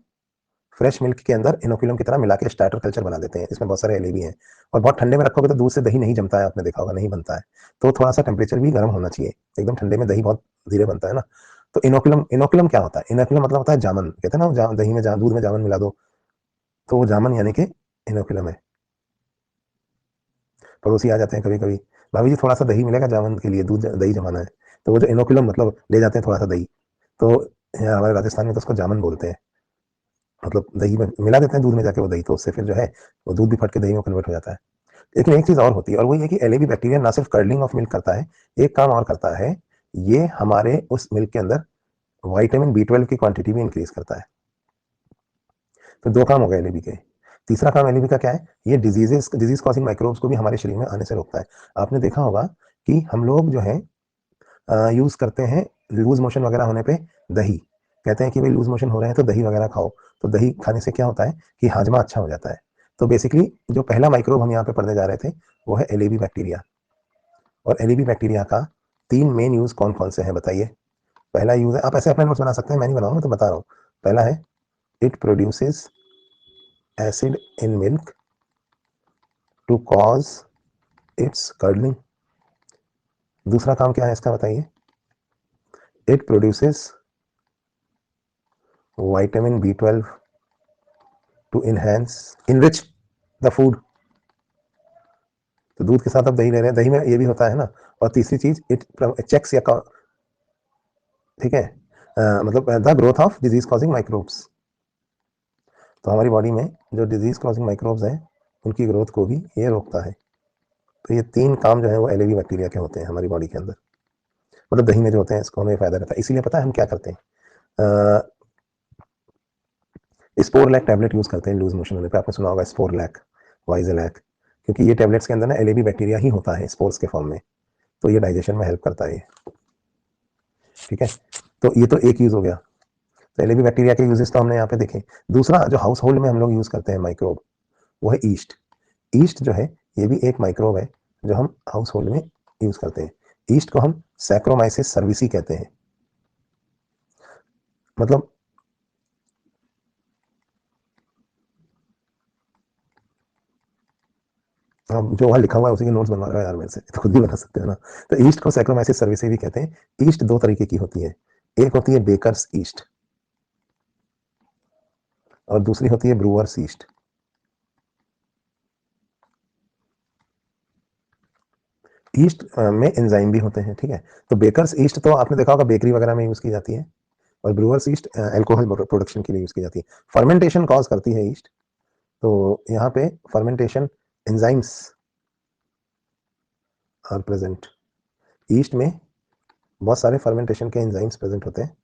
फ्रेश मिल्क के अंदर इनोकुलम की तरह मिला के स्टार्टर कल्चर बना देते हैं, इसमें बहुत सारे एलएवी हैं। और बहुत ठंडे में रखोगे तो दूध से दही नहीं जमता है, आपने देखा होगा, नहीं बनता है। तो थोड़ा सा टेम्परेचर भी गर्म होना चाहिए, एकदम ठंडे में दही बहुत धीरे बनता है ना। तो इनोकुलम, इनोकुलम क्या होता है? इनोकुलम मतलब होता है जामन, कहते हैं ना दही में दूध में जामन मिला दो, तो वो जामन यानी कि इनोकुलम है। पड़ोसी आ जाते हैं कभी कभी, भाभी जी थोड़ा सा दही मिलेगा जामन के लिए, दूध दही जमाना है। तो वो जो इनोकुलम मतलब ले जाते हैं थोड़ा सा दही, तो यहाँ हमारे राजस्थान में तो उसको जामन बोलते हैं। मतलब दही में मिला देते हैं दूध में जाके वो दही, तो उससे फिर जो है वो दूध भी फट के दही में कन्वर्ट हो जाता है। लेकिन एक चीज और होती है, और वो ये कि एलएबी बैक्टीरिया ना सिर्फ कर्डलिंग ऑफ मिल्क करता है, एक काम और करता है, ये हमारे उस मिल्क के अंदर विटामिन बी 12 की क्वांटिटी भी इंक्रीज करता है। तो दो काम हो गए एलएबी के। तीसरा काम एलएबी का क्या है? ये डिजीज कॉजिंग माइक्रोब्स को भी हमारे शरीर में आने से रोकता है। आपने देखा होगा कि हम लोग जो है यूज करते हैं लूज मोशन वगैरह होने पे दही, कहते हैं कि भाई लूज मोशन हो रहे हैं तो दही वगैरह खाओ। तो दही खाने से क्या होता है कि हाजमा अच्छा हो जाता है। तो बेसिकली जो पहला माइक्रोब हम यहाँ पे पढ़ने जा रहे थे वो है एलएबी बैक्टीरिया। और एलएबी बैक्टीरिया का तीन मेन यूज कौन कौन से हैं बताइए? पहला यूज है, आप ऐसे अपने नोट्स बना सकते हैं, मैं नहीं बनाऊंगा तो बता रहा हूँ। पहला है, it produces acid in milk to cause its curdling. दूसरा काम क्या है इसका बताइए? It produces vitamin B12 to enrich the food. तो दूध के साथ आप दही ले रहे हैं, दही में ये भी होता है ना। और तीसरी चीज, इट चेक्स या ठीक है, मतलब the growth of disease causing microbes. तो हमारी बॉडी में जो डिजीज कॉजिंग माइक्रोब्स हैं उनकी ग्रोथ को भी ये रोकता है। तो ये 3 काम जो है वो एलएवी बैक्टीरिया के होते हैं हमारी बॉडी के अंदर, मतलब दही में जो होते हैं, इसको हमें फायदा रहता है। इसीलिए पता है हम क्या करते हैं? स्पोरलैक टैबलेट यूज करते हैं लूज मोशन होने पे। आपने सुना होगा स्पोरलैक, वाइजलैक, क्योंकि ये टैबलेट्स के अंदर ना एलएवी बैक्टीरिया ही होता है स्पोर्स के फॉर्म में, तो ये डाइजेशन में हेल्प करता है। ठीक है, तो ये तो एक यूज हो गया। तो एलएवी बैक्टीरिया के यूजेस तो हमने यहाँ पे देखे। दूसरा जो हाउस होल्ड में हम लोग यूज करते हैं माइक्रोब, वो है ईस्ट। ईस्ट जो है ये भी एक माइक्रोब है जो हम हाउस होल्ड में यूज करते हैं। ईस्ट को हम सैक्रोमाइसिस सर्विसी कहते हैं। मतलब जो वहाँ लिखा हुआ है उसी के नोट्स बनवा रहा है यार मेरे से, तो खुद भी बना सकते हैं ना। तो ईस्ट को सैक्रोमाइसिस सर्विसी भी कहते हैं। ईस्ट 2 तरीके की होती है, एक होती है बेकर्स ईस्ट और दूसरी होती है ब्रूअर्स ईस्ट। ईस्ट में एंजाइम भी होते हैं, ठीक है। तो बेकर्स ईस्ट तो आपने देखा होगा बेकरी वगैरह में यूज की जाती है, और ब्रूअर्स ईस्ट अल्कोहल प्रोडक्शन के लिए यूज की जाती है। फर्मेंटेशन कॉज करती है ईस्ट। तो यहाँ पे fermentation enzymes are present. Yeast में बहुत सारे फर्मेंटेशन के एंजाइम्स प्रेजेंट होते हैं,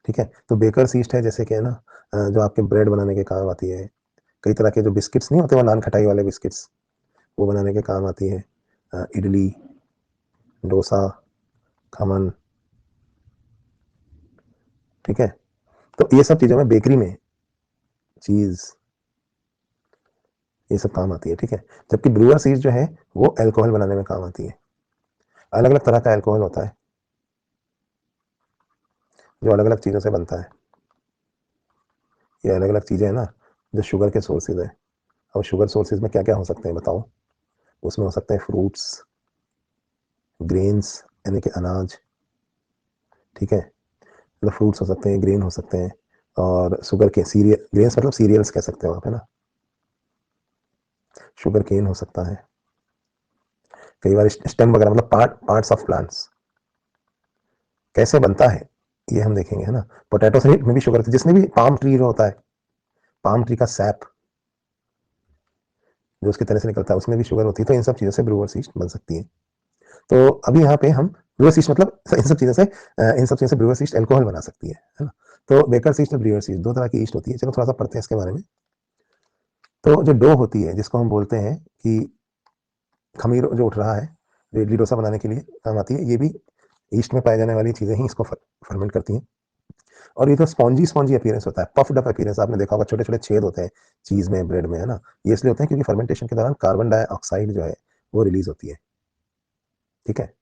ठीक है। तो बेकर्स ईस्ट है जैसे कि है ना, जो आपके ब्रेड बनाने के काम आती है। कई तरह के जो बिस्किट्स नहीं होते, वो नान खटाई वाले बिस्किट्स, वो बनाने के काम आती है। इडली, डोसा, खमन, ठीक है। तो ये सब चीज़ों में बेकरी में चीज़, ये सब काम आती है, ठीक है। जबकि ब्रूअर सीड जो है वो अल्कोहल बनाने में काम आती है। अलग अलग तरह का अल्कोहल होता है जो अलग अलग चीज़ों से बनता है। ये अलग अलग चीज़ें हैं ना जो शुगर के सोर्सेज है। और शुगर सोर्सेज में क्या क्या हो सकते हैं बताओ? उसमें हो सकते हैं फ्रूट्स, ग्रेन्स यानी कि अनाज, ठीक है। मतलब फ्रूट्स हो सकते हैं, ग्रेन हो सकते हैं, और शुगर के सीरियल, ग्रेन्स मतलब सीरियल्स कह सकते हो आप, है ना। शुगर केन हो सकता है, कई बार स्टेम वगैरह, मतलब पार्ट्स ऑफ प्लांट्स। कैसे बनता है ये हम देखेंगे, है ना। पोटैटो से में भी शुगर, जिसमें भी पाम ट्री जो होता है, पाम ट्री का सैप जो उसके तरह से निकलता है, उसमें भी शुगर होती है। तो इन सब चीज़ों से ब्रूअर ईस्ट बन सकती है। तो अभी यहाँ पे हम ब्रूअर ईस्ट मतलब इन सब चीज़ों से ब्रूअर ईस्ट अल्कोहल बना सकती है ना। तो बेकर ईस्ट और ब्रूअर ईस्ट 2 तरह की ईस्ट होती है। चलो थोड़ा सा पढ़ते हैं इसके बारे में। तो जो डो होती है, जिसको हम बोलते हैं कि खमीर जो उठ रहा है, जो इडली डोसा बनाने के लिए काम आती है, ये भी ईस्ट में पाए जाने वाली चीज़ें ही इसको फर्मेंट करती हैं। और ये तो स्पॉन्जी स्पॉन्जी अपीयरेंस होता है, पफ्ड अप अपीयरेंस। आपने देखा होगा छोटे छोटे छेद होते हैं चीज़ में, ब्रेड में, है ना। ये इसलिए होते हैं क्योंकि फर्मेंटेशन के दौरान कार्बन डाइऑक्साइड जो है वो रिलीज होती है, ठीक है।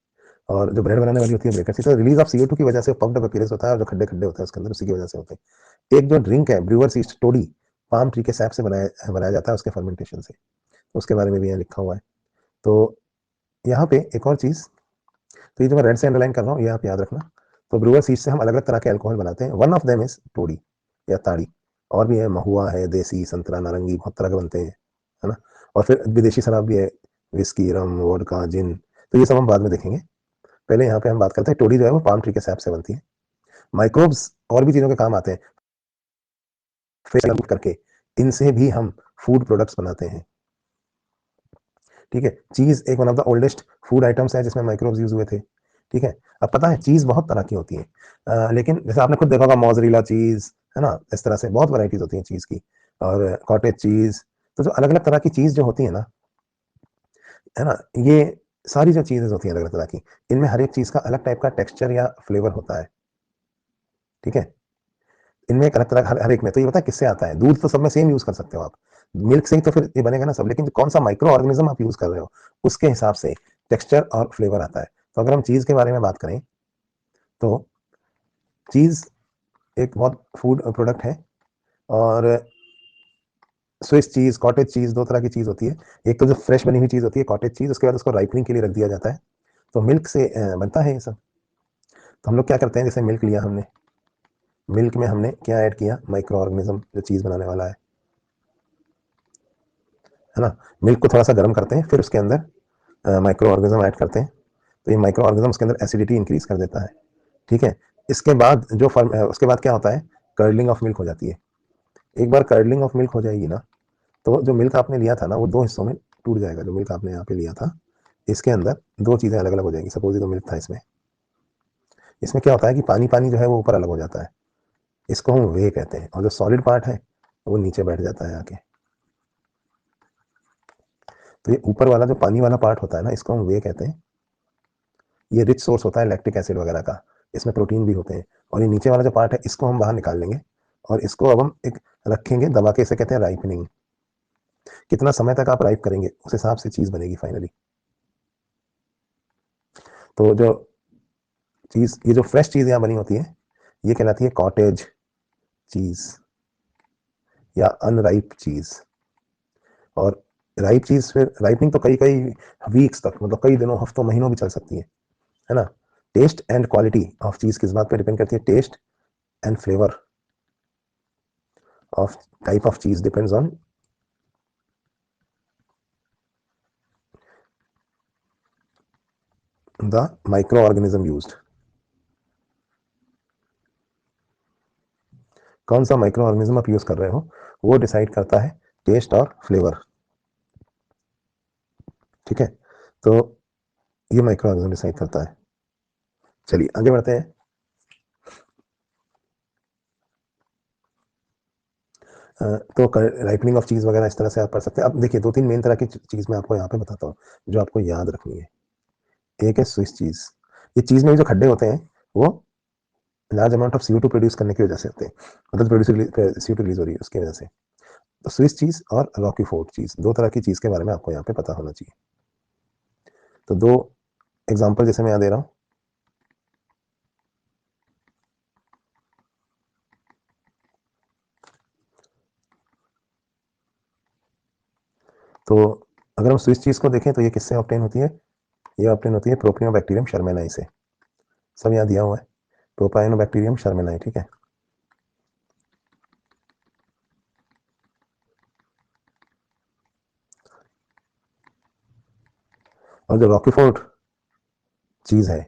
और जो ब्रेड बनाने वाली होती है ब्रेकर, तो रिलीज ऑफ CO2 की वजह से पफ्ड अप अपीयरेंस होता है, और जो खड्डे खड्डे होते हैं उसके अंदर उसी की वजह से होते हैं। एक जो ड्रिंक है brewers yeast Todi, palm tree के सैप से बनाया जाता है उसके फर्मेंटेशन से। उसके बारे में भी यहाँ लिखा हुआ है। तो यहाँ पे एक और चीज़, तो ये जो मैं रेड से अंडरलाइन कर रहा हूँ ये आप याद रखना। तो ब्रूअर सीड से हम अलग अलग तरह के अल्कोहल बनाते हैं। One of them is Todi या ताड़ी। और भी है, महुआ है, देसी, संतरा, नारंगी, बहुत तरह के बनते हैं, है ना। और फिर विदेशी शराब भी है, विस्की, रम, वोडका, जिन। तो ये सब हम बाद में देखेंगे। पहले यहाँ पे हम बात करते हैं, टोडी जो है वो पाम ट्री के सैप से बनती है। माइक्रोब्स और भी चीज़ों के काम आते हैं, फ्रेश करके इनसे भी हम फूड प्रोडक्ट्स बनाते हैं, ठीक है। चीज़ एक one of the oldest food items है जिसमें माइक्रोब्स यूज हुए थे, ठीक है। अब पता है चीज़ बहुत तरह की होती है, लेकिन जैसे आपने खुद देखा होगा मोज़रेला चीज़, है ना। इस तरह से बहुत वैरायटीज होती हैं चीज़ की, और कॉटेज चीज़। तो जो अलग अलग तरह की चीज़ जो होती है ना, है ना, ये सारी जो चीज़ें होती हैं अलग अलग तरह की, इनमें हर एक चीज़ का अलग टाइप का टेक्सचर या फ्लेवर होता है, ठीक है। इनमें एक अलग तरह, हर एक में। तो ये पता है किससे आता है? दूध तो सब में सेम यूज कर सकते हो आप, मिल्क से ही तो फिर ये बनेगा ना सब, लेकिन कौन सा माइक्रो ऑर्गेनिज्म आप यूज कर रहे हो उसके हिसाब से टेक्सचर और फ्लेवर आता है। तो अगर हम चीज के बारे में बात करें, तो चीज एक बहुत फूड प्रोडक्ट है, और स्विस चीज, कॉटेज चीज, दो तरह की चीज होती है। एक तो जो फ्रेश बनी हुई चीज होती है कॉटेज चीज, उसके बाद उसको राइपनिंग के लिए रख दिया जाता है, तो मिल्क से बनता है ये सब। तो हम लोग क्या करते हैं, जैसे मिल्क लिया हमने, मिल्क में हमने क्या ऐड किया, माइक्रो ऑर्गेनिज्म जो चीज बनाने वाला है ना। मिल्क को थोड़ा सा गर्म करते हैं, फिर उसके अंदर माइक्रो ऑर्गेनिज्म ऐड करते हैं, तो ये माइक्रो ऑर्गेनिज्म उसके अंदर एसिडिटी इंक्रीज कर देता है। ठीक है। इसके बाद जो उसके बाद क्या होता है, कर्डलिंग ऑफ मिल्क हो जाती है। एक बार कर्डलिंग ऑफ मिल्क हो जाएगी ना, तो जो मिल्क आपने लिया था ना वो दो हिस्सों में टूट जाएगा। जो मिल्क आपने यहाँ पे लिया था, इसके अंदर दो चीज़ें अलग अलग हो जाएंगी। सपोज ये तो मिल्क था, इसमें इसमें क्या होता है कि पानी पानी जो है वो ऊपर अलग हो जाता है, इसको हम वे कहते हैं, और जो सॉलिड पार्ट है वो नीचे बैठ जाता है आके। तो ये ऊपर वाला जो पानी वाला पार्ट होता है ना, इसको हम वे कहते हैं। ये रिच सोर्स होता है लैक्टिक एसिड वगैरह का, इसमें प्रोटीन भी होते हैं। और ये नीचे वाला जो पार्ट है इसको हम बाहर निकाल लेंगे, और इसको अब हम एक रखेंगे दबा के, इसे कहते हैं राइपनिंग। कितना समय तक आप राइप करेंगे उस हिसाब से चीज़ बनेगी फाइनली। तो जो चीज़, ये जो फ्रेश चीज़ यहाँ बनी होती है, ये कहलाती है कॉटेज चीज़ या अनराइप चीज़। और राइप चीज़, फिर राइपनिंग तो कई कई वीक्स तक, मतलब कई दिनों, हफ्तों, महीनों भी चल सकती है ना। Taste and quality of cheese किस बात पे डिपेंड करती है, taste and flavour of type of cheese depends on the micro organism used. कौन सा माइक्रो ऑर्गेनिज्म आप यूज कर रहे हो वो डिसाइड करता है टेस्ट और फ्लेवर। ठीक है। तो ये माइक्रो ऑर्गेनिज्म डिसाइड करता है। चलिए आगे बढ़ते हैं। तो राइपनिंग ऑफ चीज़ वगैरह इस तरह से आप पढ़ सकते हैं। अब देखिए, दो तीन मेन तरह की चीज़ मैं आपको यहाँ पे बताता हूँ जो आपको याद रखनी है। एक है स्विस चीज़। ये चीज़ में जो खड्डे होते हैं वो large amount of CO2 produce करने की वजह से होते हैं, मतलब प्रोड्यूस CO2 रिलीज हो रही है उसकी वजह से। तो स्विस चीज़ और रॉकी फोर्ट चीज़, दो तरह की चीज़ के बारे में आपको यहाँ पे पता होना चाहिए। तो दो एग्जाम्पल जैसे मैं यहाँ दे रहा हूँ। तो अगर हम स्विस चीज़ को देखें तो ये किससे ऑब्टेन होती है, ये ऑब्टेन होती है प्रोपियोबैक्टीरियम शर्मेनाई से। सब यहाँ दिया हुआ है, प्रोपाइनोबैक्टीरियम शर्मेनाई। ठीक है। और जो रॉकीफोर्ट चीज़ है,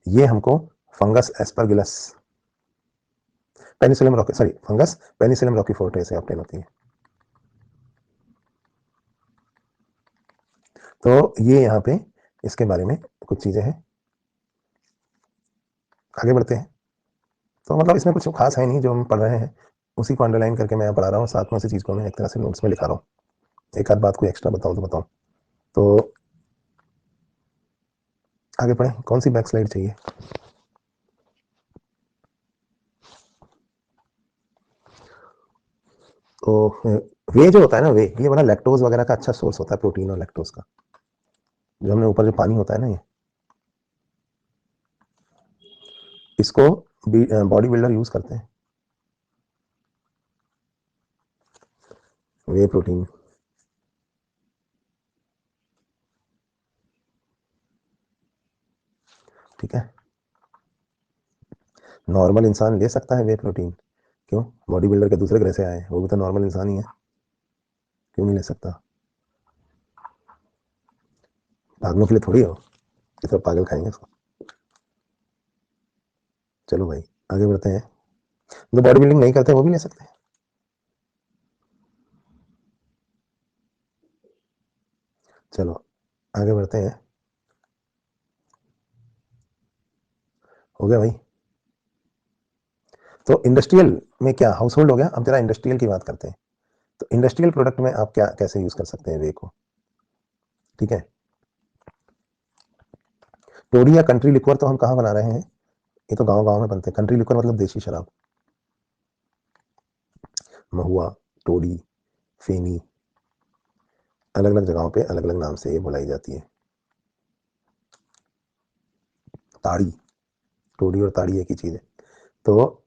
ये हमको फंगस एस्परगिलस, पेनिसिलियम रॉकी, सॉरी फंगस पेनिसिलियम रॉकीफोर्ट से ऑब्टेन होती है। तो ये यहाँ पे इसके बारे में कुछ चीज़ें हैं। आगे बढ़ते हैं। तो मतलब इसमें कुछ खास है नहीं, जो हम पढ़ रहे हैं उसी को अंडरलाइन करके मैं पढ़ा रहा हूँ, साथ में उसी चीज़ को मैं एक तरह से नोट्स में लिखा रहा हूँ। एक आध बात कोई एक्स्ट्रा बताऊँ तो बताऊँ। तो आगे पढ़ें, कौन सी बैक स्लाइड चाहिए। तो वे जो होता है ना, वे ये बड़ा लैक्टोज वगैरह का अच्छा सोर्स होता है, प्रोटीन और लैक्टोज का। जो हमने ऊपर जो पानी होता है ना, ये इसको बॉडी बिल्डर यूज करते हैं, वे प्रोटीन। ठीक है। नॉर्मल इंसान ले सकता है वे प्रोटीन, क्यों, बॉडी बिल्डर के दूसरे ग्रह से आए, वो भी तो नॉर्मल इंसान ही है, क्यों नहीं ले सकता। पागलों के लिए थोड़ी हो कि सब पागल खाएंगे इसको। चलो भाई आगे बढ़ते हैं। जो बॉडी बिल्डिंग नहीं करते वो भी ले सकते हैं। चलो आगे बढ़ते हैं। हो गया भाई। तो इंडस्ट्रियल में क्या, हाउस होल्ड हो गया, अब जरा इंडस्ट्रियल की बात करते हैं। तो इंडस्ट्रियल प्रोडक्ट में आप क्या कैसे यूज कर सकते हैं वे को। ठीक है। टोडी या कंट्री लिक्वर तो हम कहाँ बना रहे हैं, ये तो गांव गांव में बनते हैं। कंट्री लिक्वर मतलब देशी शराब, महुआ, टोडी, फेनी, अलग अलग जगहों पे अलग अलग नाम से ये बुलाई जाती है। ताड़ी, टोडी और ताड़ी एक ही चीज है। तो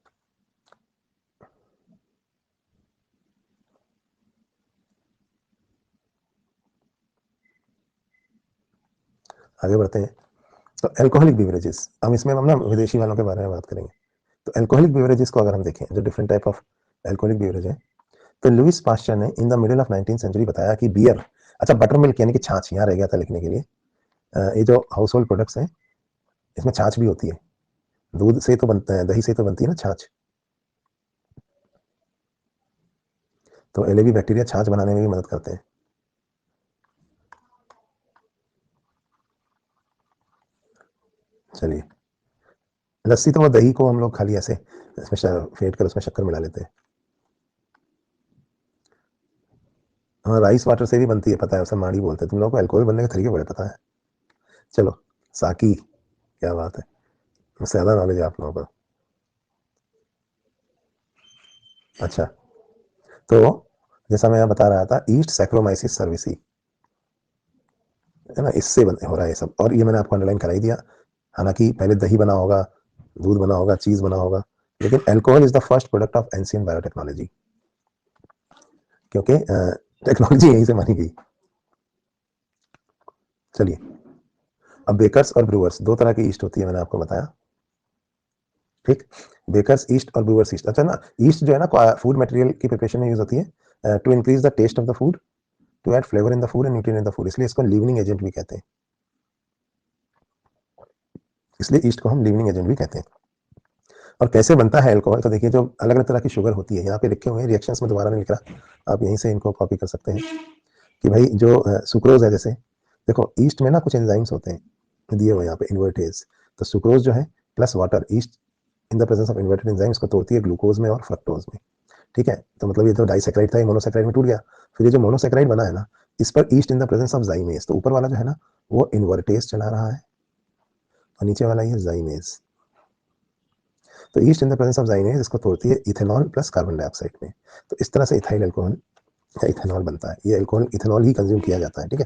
आगे बढ़ते हैं। तो अल्कोहलिक बेवरेजेस, हम इसमें हम ना विदेशी वालों के बारे में बात करेंगे। तो अल्कोहलिक बेवरेजेस को अगर हम देखें, जो different type of alcoholic beverage है, तो लुइस पास्चर ने in the middle of 19th century बताया कि बियर, अच्छा बटर मिल्क यानी कि छाछ, यहाँ रह गया था लिखने के लिए। ये जो हाउस होल्ड प्रोडक्ट्स हैं इसमें छाछ भी होती है, दूध से तो बनता है, दही से तो बनती है ना छाछ। तो एलएबी बैक्टीरिया छाछ बनाने में भी मदद करते हैं। चलिए, लस्सी तो वो दही को हम लोग खाली ऐसे इसमें फेंट कर उसमें शक्कर मिला लेते हैं। हाँ, राइस वाटर से भी बनती है, पता है, उसे माड़ी बोलते हैं। तुम लोगों को अल्कोहल बनने के तरीके बड़े पता है। चलो, साकी, क्या बात है, मुझसे ज़्यादा नॉलेज है आप लोगों को। अच्छा, तो जैसा मैं बता रहा था, ईस्ट सैक्रोमाइसिस सर्विसी, है ना, इससे हो रहा है ये सब। और ये मैंने आपको अंडरलाइन करा ही दिया। हालांकि पहले दही बना होगा, दूध बना होगा, चीज बना होगा, लेकिन alcohol is the first product of ancient biotechnology, क्योंकि टेक्नोलॉजी यहीं से मानी गई। चलिए, अब बेकर्स और ब्रूअर्स, दो तरह की ईस्ट होती है, मैंने आपको बताया। ठीक, बेकर्स ईस्ट और ब्रूअर्स ईस्ट। अच्छा ना, ईस्ट जो है ना फूड मटेरियल की प्रिपरेशन में यूज होती है to increase the taste of the food, to add flavour in the food and nutrient in the food, इसलिए इसको लीवनिंग एजेंट भी कहते हैं। इसलिए ईस्ट को हम लीवनिंग एजेंट भी कहते हैं। और कैसे बनता है अल्कोहल, तो देखिए, जो अलग अलग तरह की शुगर होती है, यहाँ पे लिखे हुए हैं, रिएक्शंस में दोबारा नहीं लिख रहा, आप यहीं से इनको कॉपी कर सकते हैं। कि भाई जो सुक्रोज है, जैसे देखो ईस्ट में ना कुछ एंजाइम्स होते हैं दिए हुए यहाँ पे, इन्वर्टेज। तो सुक्रोज जो है plus water, east in the presence of inverted enzymes को तोड़ती है ग्लूकोज में और फ्रक्टोज में। ठीक है, तो मतलब ये तो डाइसैक्राइड था, ये मोनोसैक्राइड में टूट गया। फिर ये जो मोनोसैक्राइड बना है ना, इस पर east in the presence of जाइमेज, तो ऊपर वाला जो है ना वो इन्वर्टेज चला रहा है, और नीचे वाला ये जाइमेज। तो east in the presence of जाइमेज इसको तोड़ती है इथेनॉल प्लस कार्बन डाइऑक्साइड में। तो इस तरह से इथाइल अल्कोहल या इथेनॉल बनता है। ये अल्कोहल इथेनॉल ही कंज्यूम किया जाता है। ठीक है,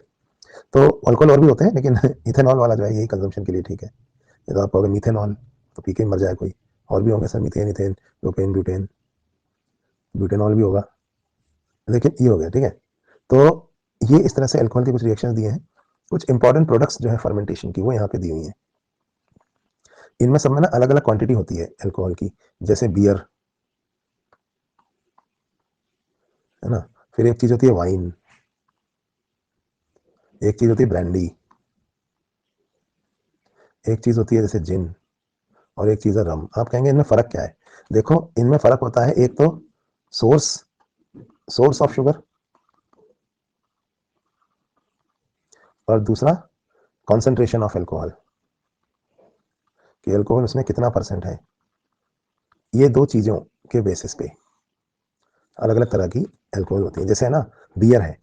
तो अल्कोहल और भी होते हैं, लेकिन इथेनॉल वाला जो है यही कंजम्पशन के लिए ठीक है। तो आप कहोगे मीथेनॉल, तो पी के मर जाए कोई, और भी होंगे sir, methane, ethane, propane, butane, butanol भी होगा, लेकिन ये हो गया। ठीक है, तो ये इस तरह से अल्कोहल के कुछ रिएक्शन दिए हैं। कुछ इंपॉर्टेंट प्रोडक्ट्स जो है फर्मेंटेशन की, वो यहाँ पे दी हुई हैं। इनमें सब में ना अलग अलग क्वांटिटी होती है अल्कोहल की, जैसे बियर, है ना, फिर एक चीज होती है वाइन, एक चीज होती है ब्रांडी, एक चीज होती है जैसे जिन, और एक चीज है रम। आप कहेंगे इनमें फर्क क्या है? देखो, इनमें फर्क होता है, एक तो सोर्स सोर्स ऑफ शुगर, और दूसरा कॉन्सेंट्रेशन ऑफ अल्कोहल, कि अल्कोहल उसमें कितना परसेंट है। ये दो चीजों के बेसिस पे अलग अलग तरह की अल्कोहल होती है। जैसे है ना, बियर है,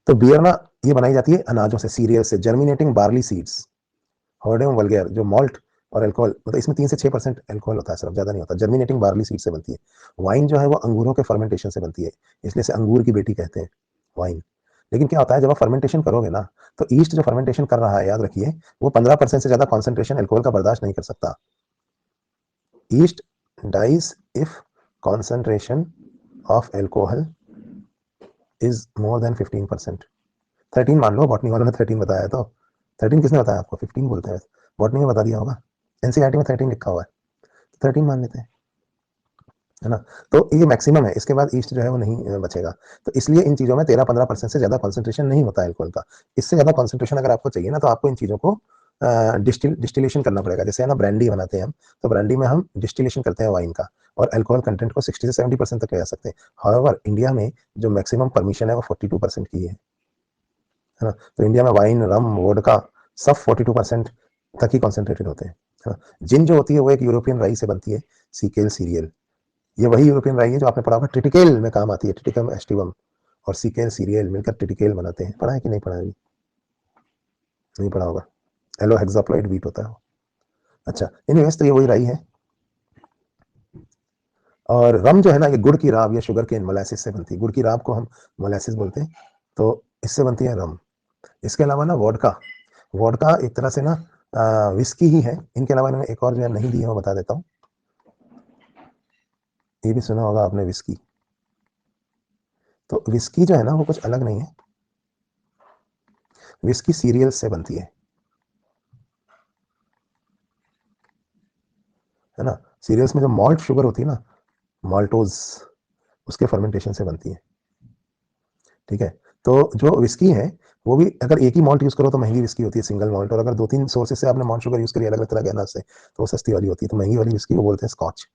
तो बियर ना ये बनाई जाती है अनाजों से, सीरियल से, जर्मिनेटिंग बार्ली सीड्स, हॉर्डियम वल्गेर, जो मॉल्ट और अल्कोहल, मतलब इसमें 3 से 6% अल्कोहल होता है, सिर्फ, ज्यादा नहीं होता। जर्मिनेटिंग बार्ली सीड से बनती है। वाइन जो है वो अंगूरों के फर्मेंटेशन से बनती है, इसलिए से अंगूर की बेटी कहते हैं वाइन। लेकिन क्या होता है, जब आप फर्मेंटेशन करोगे ना, तो ईस्ट जो फर्मेंटेशन कर रहा है, याद रखिए, वो 15% से ज्यादा कॉन्सेंट्रेशन अल्कोहल का बर्दाश्त नहीं कर सकता। Yeast dies if concentration of alcohol is more than 15%। 13 मान लो, बॉटनी वालों ने 13 बताया, तो 13 किसने बताया आपको? 15 बोलते हैं, बॉटनी में बता दिया होगा, एनसीईआरटी में 13 लिखा हुआ है, तो 13 मान लेते हैं, है ना। तो ये मैक्सिमम है, इसके बाद ईस्ट जो है वो नहीं बचेगा। तो इसलिए इन चीज़ों में 13-15% से ज़्यादा कॉन्सेंट्रेशन नहीं होता है अल्कोहल का। इससे ज़्यादा कॉन्सेंट्रेशन अगर आपको चाहिए ना, तो आपको इन चीज़ों को डिस्टिलेशन करना पड़ेगा। जैसे है ना, ब्रांडी बनाते हैं हम, तो ब्रांडी में हम डिस्टिलेशन करते हैं वाइन का, और अल्कोहल कंटेंट को 60 से 70% तक ले जा सकते हैं। हाउएवर इंडिया में जो मैक्सिमम परमिशन है वो 42% की है ना। तो इंडिया में वाइन, रम, वोडका सब 42% तक ही कॉन्सेंट्रेटेड होते हैं, है ना। जिन जो होती है वो एक यूरोपियन राई से बनती है, सीकेल सीरियल। ये वही यूरोपियन राई है जो आपने पढ़ा होगा ट्रिटिकेल में काम आती है, ट्रिटिकम एस्टिवम और सीकेल सीरियल मिलकर ट्रिटिकेल बनाते हैं। पढ़ा है कि नहीं पढ़ा है? नहीं पढ़ा होगा, एलो हेक्साप्लॉइड व्हीट होता है वो। अच्छा, एनीवेज, तो ये वही राई है। और रम जो है ना, ये गुड़ की राब या शुगर केन मोलासिस से बनती है। गुड़ की राब को हम मोलासिस बोलते हैं, तो इससे बनती है रम। इसके अलावा ना वोडका, वोडका एक तरह से ना विस्की ही है। इनके अलावा इनमें एक और जो है नहीं दी है, वो बता देता हूँ। ये भी सुना होगा आपने, विस्की। तो विस्की जो है ना वो कुछ अलग नहीं है, विस्की सीरियल से बनती है। है ना। सीरियल्स में जो मॉल्ट शुगर होती है ना, माल्टोज, उसके फर्मेंटेशन से बनती है, ठीक है। तो जो विस्की है वो भी अगर एक ही मॉल्ट यूज करो तो महंगी विस्की होती है, सिंगल मॉल्ट, और अगर 2-3 सोर्सेज से आपने मॉल्ट शुगर यूज करी अलग अलग तरह के अनाज से तो वो सस्ती वाली होती है, तो महंगी वाली विस्की को बोलते हैं स्कॉच,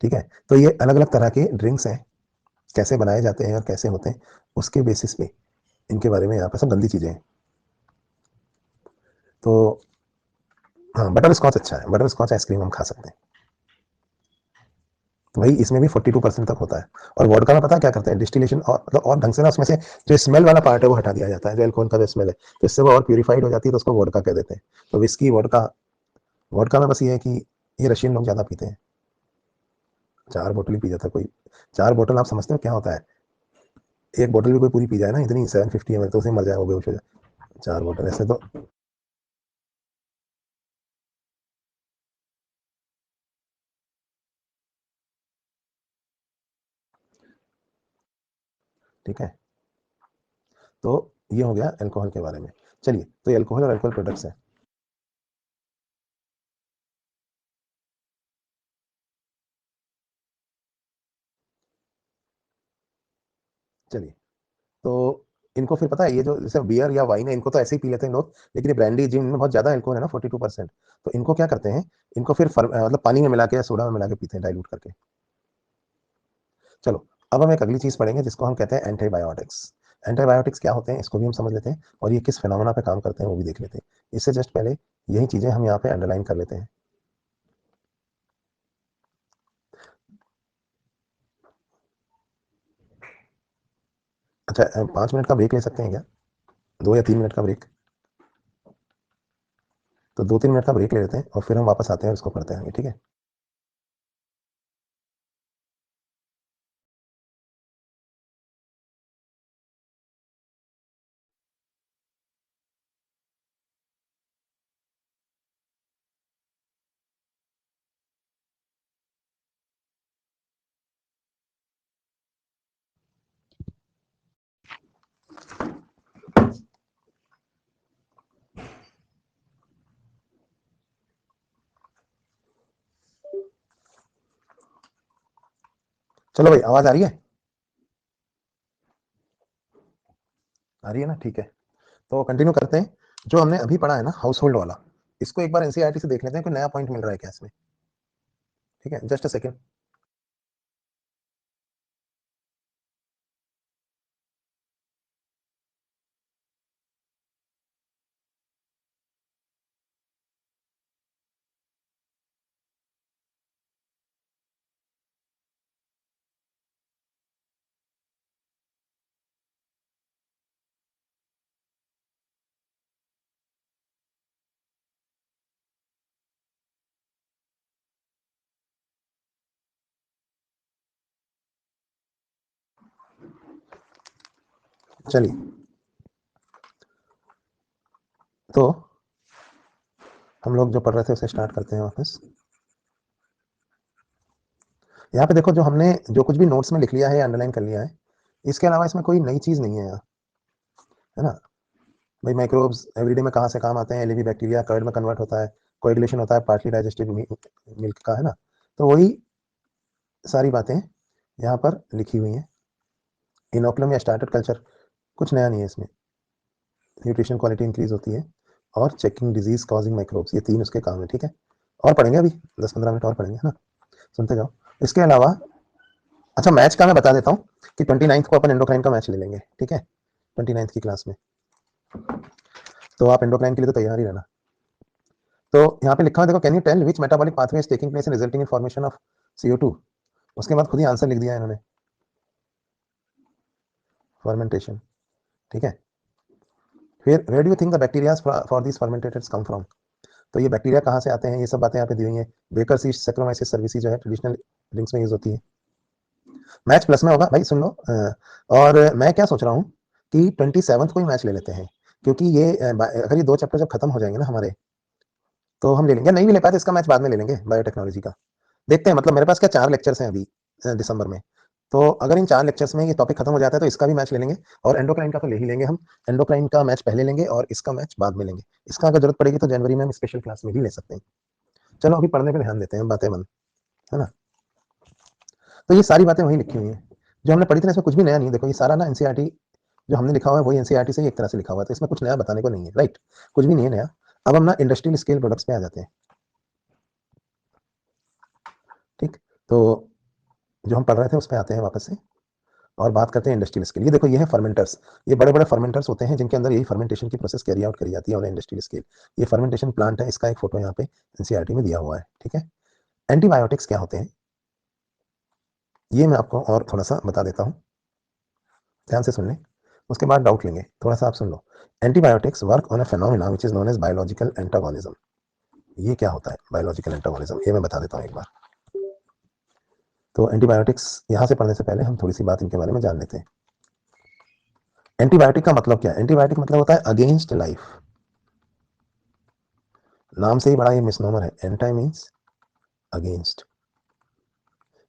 ठीक है। तो ये अलग अलग तरह के ड्रिंक्स हैं, कैसे बनाए जाते हैं और कैसे होते हैं उसके बेसिस पे इनके बारे में यहाँ पर सब गंदी चीजें हैं। तो हाँ, बटर स्कॉच अच्छा है, बटर स्कॉच आइसक्रीम हम खा सकते हैं। तो भाई इसमें भी 42% तक होता है। और वोडका में पता है क्या करते हैं, डिस्टिलेशन और मतलब और ढंग से ना उसमें से जो स्मेल वाला पार्ट है वो हटा दिया जाता है, जो एल्कोहल का जो स्मेल है, तो इससे वो और प्यूरिफाइड हो जाती है, तो उसको वोडका कह देते हैं। तो विस्की वोडका, वोडका में बस ये है कि ये रशियन लोग ज्यादा पीते हैं, 4 बोतल ही पी जाता है कोई। 4 बोतल आप समझते हो क्या होता है, एक बोतल भी कोई पूरी पी जाए ना इतनी 750 ml तो उसे मर जाए, वो बेहोश हो जाए। 4 बोतल ऐसे तो ठीक है। तो ये हो गया अल्कोहल के बारे में। चलिए, तो ये अल्कोहल और अल्कोहल प्रोडक्ट्स हैं। चलिए, तो इनको फिर पता है ये जो जैसे बियर या वाइन है इनको तो ऐसे ही पी लेते हैं लोग, लेकिन ये ब्रांडी जिनमें बहुत ज्यादा अल्कोहल है ना 42%, तो इनको क्या करते हैं, इनको फिर मतलब पानी में मिला के या सोडा में मिला के पीते हैं, डाइल्यूट करके। चलो, अब हम एक अगली चीज पढ़ेंगे जिसको हम कहते हैं एंटीबायोटिक्स। एंटीबायोटिक्स क्या होते हैं इसको भी हम समझ लेते हैं, और ये किस फिनोमेना पे काम करते हैं वो भी देख लेते हैं। इससे जस्ट पहले यही चीजें हम यहाँ पे अंडरलाइन कर लेते हैं। अच्छा, 5 मिनट का ब्रेक ले सकते हैं क्या, 2 या 3 मिनट का ब्रेक? तो 2-3 मिनट का ब्रेक ले लेते हैं और फिर हम वापस आते हैं और इसको पढ़ते हैं, ठीक है। चलो भाई, आवाज आ रही है? आ रही है ना, ठीक है। तो कंटिन्यू करते हैं। जो हमने अभी पढ़ा है ना हाउस होल्ड वाला, इसको एक बार एनसीईआरटी से देख लेते हैं, कोई नया पॉइंट मिल रहा है क्या इसमें, ठीक है, जस्ट अ सेकंड। चलिए, तो हम लोग जो पढ़ रहे थे उसे स्टार्ट करते हैं वापस। यहाँ पे देखो, जो हमने जो कुछ भी नोट्स में लिख लिया है, अंडरलाइन कर लिया है, इसके अलावा इसमें कोई नई चीज नहीं है यहाँ, है ना। भाई माइक्रोब्स एवरीडे में कहाँ से काम आते हैं, एलिवी बैक्टीरिया कर्ड में कन्वर्ट होता है, कोएगुलेशन होता है पार्टली डाइजेस्टिव मिल्क का, है ना। तो वही सारी बातें यहाँ पर लिखी हुई हैं। इनोकुलम या स्टार्टर कल्चर, कुछ नया नहीं है इसमें। न्यूट्रिशन क्वालिटी इंक्रीज होती है और चेकिंग डिजीज कॉजिंग माइक्रोब्स, ये 3 उसके काम है, ठीक है। और पढ़ेंगे अभी 10-15 मिनट और पढ़ेंगे, है ना, सुनते जाओ। इसके अलावा अच्छा, मैच का मैं बता देता हूँ कि 29 को अपन एंडोक्राइन का मैच ले लेंगे, ठीक है, 29 की क्लास में। तो आप एंडोक्राइन के लिए तो तैयार ही रहना। तो यहाँ पे लिखा है देखो, can you tell which metabolic pathway is taking place in resulting in formation of CO2। उसके बाद खुद ही आंसर लिख दिया है इन्होंने, फर्मेंटेशन, ठीक है। फिर where do you think the bacteria for this fermentateds come from. तो ये बैक्टीरिया कहाँ से आते हैं, ये सब बातें यहाँ पे दी हुई हैं। बेकर्स यीस्ट, सैक्रोमाइसिस सर्विसेज जो है ट्रेडिशनल ड्रिंक्स में यूज होती है। मैच प्लस में होगा भाई, सुन लो। और मैं क्या सोच रहा हूँ कि 27th को ही मैच ले लेते हैं, क्योंकि ये अगर ये 2 चैप्टर जब खत्म हो जाएंगे ना हमारे, तो हम ले लेंगे। नहीं भी ले पाए तो इसका मैच बाद में ले लेंगे, बायोटेक्नोलॉजी का। देखते हैं, मतलब मेरे पास क्या 4 लेक्चर्स हैं अभी दिसंबर में, तो अगर इन 4 लेक्चर्स में ये टॉपिक खत्म हो जाता है तो इसका भी मैच ले लेंगे, और एंडोक्राइन का तो ले ही लेंगे हम। एंडोक्राइन का मैच पहले लेंगे और इसका मैच बाद में लेंगे। इसका अगर जरूरत पड़ेगी तो जनवरी में हम स्पेशल क्लास में भी ले सकते हैं, चलो अभी पढ़ने पे ध्यान देते हैं, बातें बंद, है ना। तो ये सारी बातें वहीं लिखी हुई हैं जो हमने पढ़ी थी ना, इसमें कुछ भी नया नहीं है। देखो ये सारा ना एनसीईआरटी जो हमने लिखा हुआ है वही एनसीईआरटी से ही एक तरह से लिखा हुआ है, तो इसमें कुछ नया बताने को नहीं है, राइट, कुछ भी नहीं है नया। अब हम ना इंडस्ट्रियल स्केल प्रोडक्ट्स पे आ जाते हैं, ठीक। तो जो हम पढ़ रहे थे उस पर आते हैं वापस से और बात करते हैं इंडस्ट्रियल स्केल। ये देखो ये है फर्मेंटर्स, ये बड़े बड़े फर्मेंटर्स होते हैं जिनके अंदर यही फर्मेंटेशन की प्रोसेस कैरी आउट करी जाती है, और इंडस्ट्रियल स्केल ये फर्मेंटेशन प्लांट है, इसका एक फोटो यहाँ पे एनसीईआरटी में दिया हुआ है, ठीक है। एंटीबायोटिक्स क्या होते हैं ये मैं आपको और थोड़ा सा बता देता हूँ, ध्यान से सुन लें, उसके बाद डाउट लेंगे, थोड़ा सा आप सुन लो। Antibiotics work on a phenomena which is known as biological antagonism. ये क्या होता है बायोलॉजिकल एंटागोनिज्म, ये मैं बता देता हूँ एक बार। तो एंटीबायोटिक्स यहां से पढ़ने से पहले हम थोड़ी सी बात इनके बारे में जान लेते हैं। एंटीबायोटिक का मतलब क्या है? एंटीबायोटिक मतलब होता है अगेंस्ट लाइफ, नाम से ही बड़ा ये मिसनोमर है। Anti means against,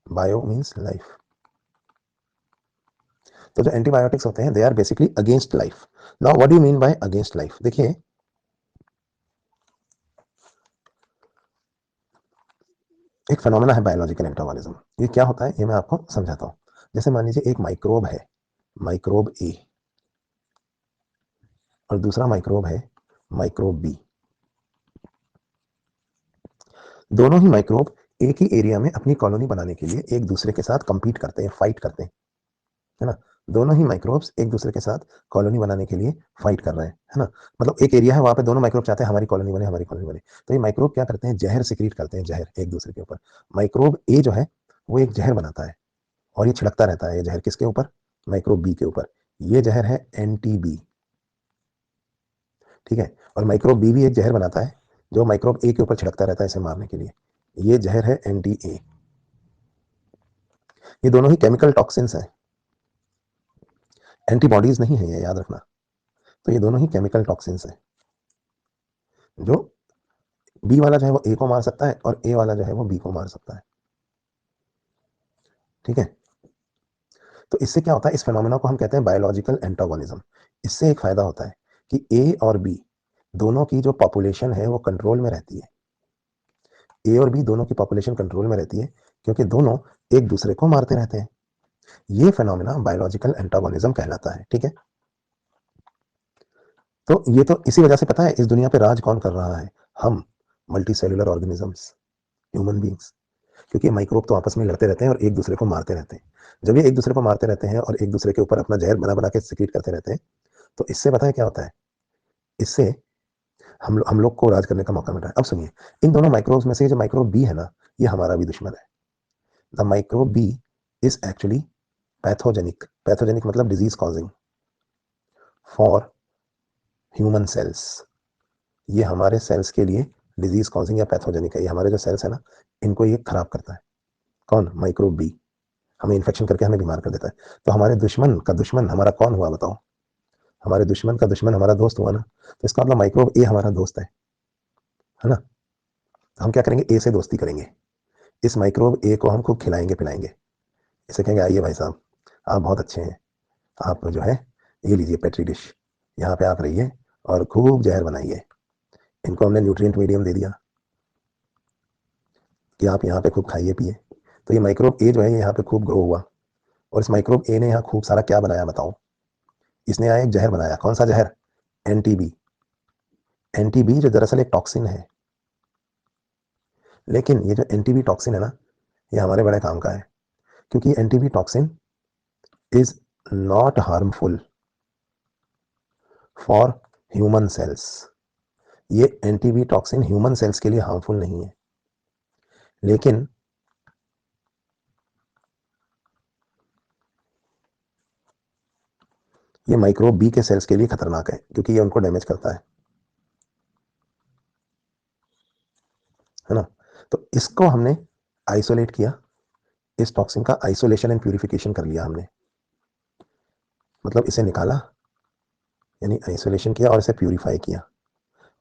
bio means life. तो जो एंटीबायोटिक्स होते हैं they are basically against life. Now what do you mean by against life? देखिए एक फिनोमेना है बायोलॉजिकल एंटागोनिज्म, ये क्या होता है ये मैं आपको समझाता हूं। जैसे मान लीजिए एक माइक्रोब है, माइक्रोब ए, और दूसरा माइक्रोब है माइक्रोब बी। दोनों ही माइक्रोब एक ही एरिया में अपनी कॉलोनी बनाने के लिए एक दूसरे के साथ कंपीट करते हैं, फाइट करते हैं, है ना। दोनों ही माइक्रोब्स एक दूसरे के साथ कॉलोनी बनाने के लिए फाइट कर रहे हैं, है ना। मतलब एक एरिया है वहां पे दोनों माइक्रोब चाहते हैं हमारी कॉलोनी बने, हमारी कॉलोनी बने। तो ये माइक्रोब क्या करते हैं, जहर सिक्रीट करते हैं, जहर एक दूसरे के ऊपर। माइक्रोब ए जो है वो एक जहर बनाता है और ये छिड़कता रहता है, ये जहर किसके ऊपर, माइक्रोब बी के ऊपर। ये जहर है एंटी-बी, ठीक है। और माइक्रोब बी भी एक जहर बनाता है जो माइक्रोब ए के ऊपर छिड़कता रहता है इसे मारने के लिए, ये जहर है एंटी-ए। ये दोनों ही केमिकल टॉक्सिन्स हैं, एंटीबॉडीज नहीं है ये, याद रखना। तो ये दोनों ही केमिकल टॉक्सिन्स हैं, जो बी वाला जो है वो ए को मार सकता है और ए वाला जो है वो बी को मार सकता है, ठीक है। तो इससे क्या होता है, इस फिनोमेना को हम कहते हैं बायोलॉजिकल एंटागोनिज्म। इससे एक फायदा होता है कि ए और बी दोनों की जो पॉपुलेशन है वो कंट्रोल में रहती है। ए और बी दोनों की पॉपुलेशन कंट्रोल में रहती है क्योंकि दोनों एक दूसरे को मारते रहते हैं। ये फिनोमेना बायोलॉजिकल एंटागोनिज्म कहलाता है, ठीक है। तो ये तो इसी वजह से पता है इस दुनिया पे राज कौन कर रहा है, हम multi cellular organisms, human beings. क्योंकि माइक्रोब तो आपस में लड़ते रहते हैं और एक दूसरे को मारते रहते हैं। जब ये एक दूसरे को मारते रहते हैं और एक दूसरे के ऊपर अपना जहर बना बना के सिक्रीट करते रहते हैं, तो इससे पता है क्या होता है, इससे हम लोग को राज करने का मौका मिल रहा है। अब सुनिए, इन दोनों माइक्रोब्स में से जो माइक्रोब बी है ना, ये हमारा भी दुश्मन है। The microbe B is actually pathogenic, pathogenic मतलब disease causing for human cells. ये हमारे सेल्स के लिए डिजीज कॉजिंग या पैथोजेनिक है, ये हमारे जो सेल्स है ना इनको ये खराब करता है। कौन? Microbe B. हमें इन्फेक्शन करके हमें बीमार कर देता है। तो हमारे दुश्मन का दुश्मन हमारा कौन हुआ बताओ? हमारे दुश्मन का दुश्मन हमारा दोस्त हुआ ना। तो इसका मतलब माइक्रोब ए हमारा दोस्त है ना। तो हम क्या करेंगे, ए से दोस्ती करेंगे, इस माइक्रोब ए को हम खूब खिलाएंगे पिलाएंगे, इसे कहेंगे आइए भाई साहब आप बहुत अच्छे हैं, आप जो है ये लीजिए पेट्री डिश, यहाँ पे आप रहिए और खूब जहर बनाइए। इनको हमने न्यूट्रिएंट मीडियम दे दिया कि आप यहाँ पे खूब खाइए पिए। तो ये माइक्रोब ए जो है यहाँ पे खूब ग्रो हुआ, और इस माइक्रोब ए ने यहाँ खूब सारा क्या बनाया बताओ? इसने यहाँ एक जहर बनाया। कौन सा जहर? एंटी-बी। एंटी-बी जो दरअसल एक टॉक्सिन है, लेकिन ये जो एंटी-बी टॉक्सिन है ना ये हमारे बड़े काम का है, क्योंकि anti-B toxin is not harmful for human cells. ये एंटी-बी टॉक्सिन ह्यूमन सेल्स के लिए हार्मफुल नहीं है, लेकिन ये माइक्रोब बी के सेल्स के लिए खतरनाक है क्योंकि ये उनको डैमेज करता है ना। तो इसको हमने आइसोलेट किया, इस टॉक्सिन का आइसोलेशन एंड प्यूरिफिकेशन कर लिया हमने, मतलब इसे निकाला, यानी आइसोलेशन किया और इसे प्यूरिफाई किया,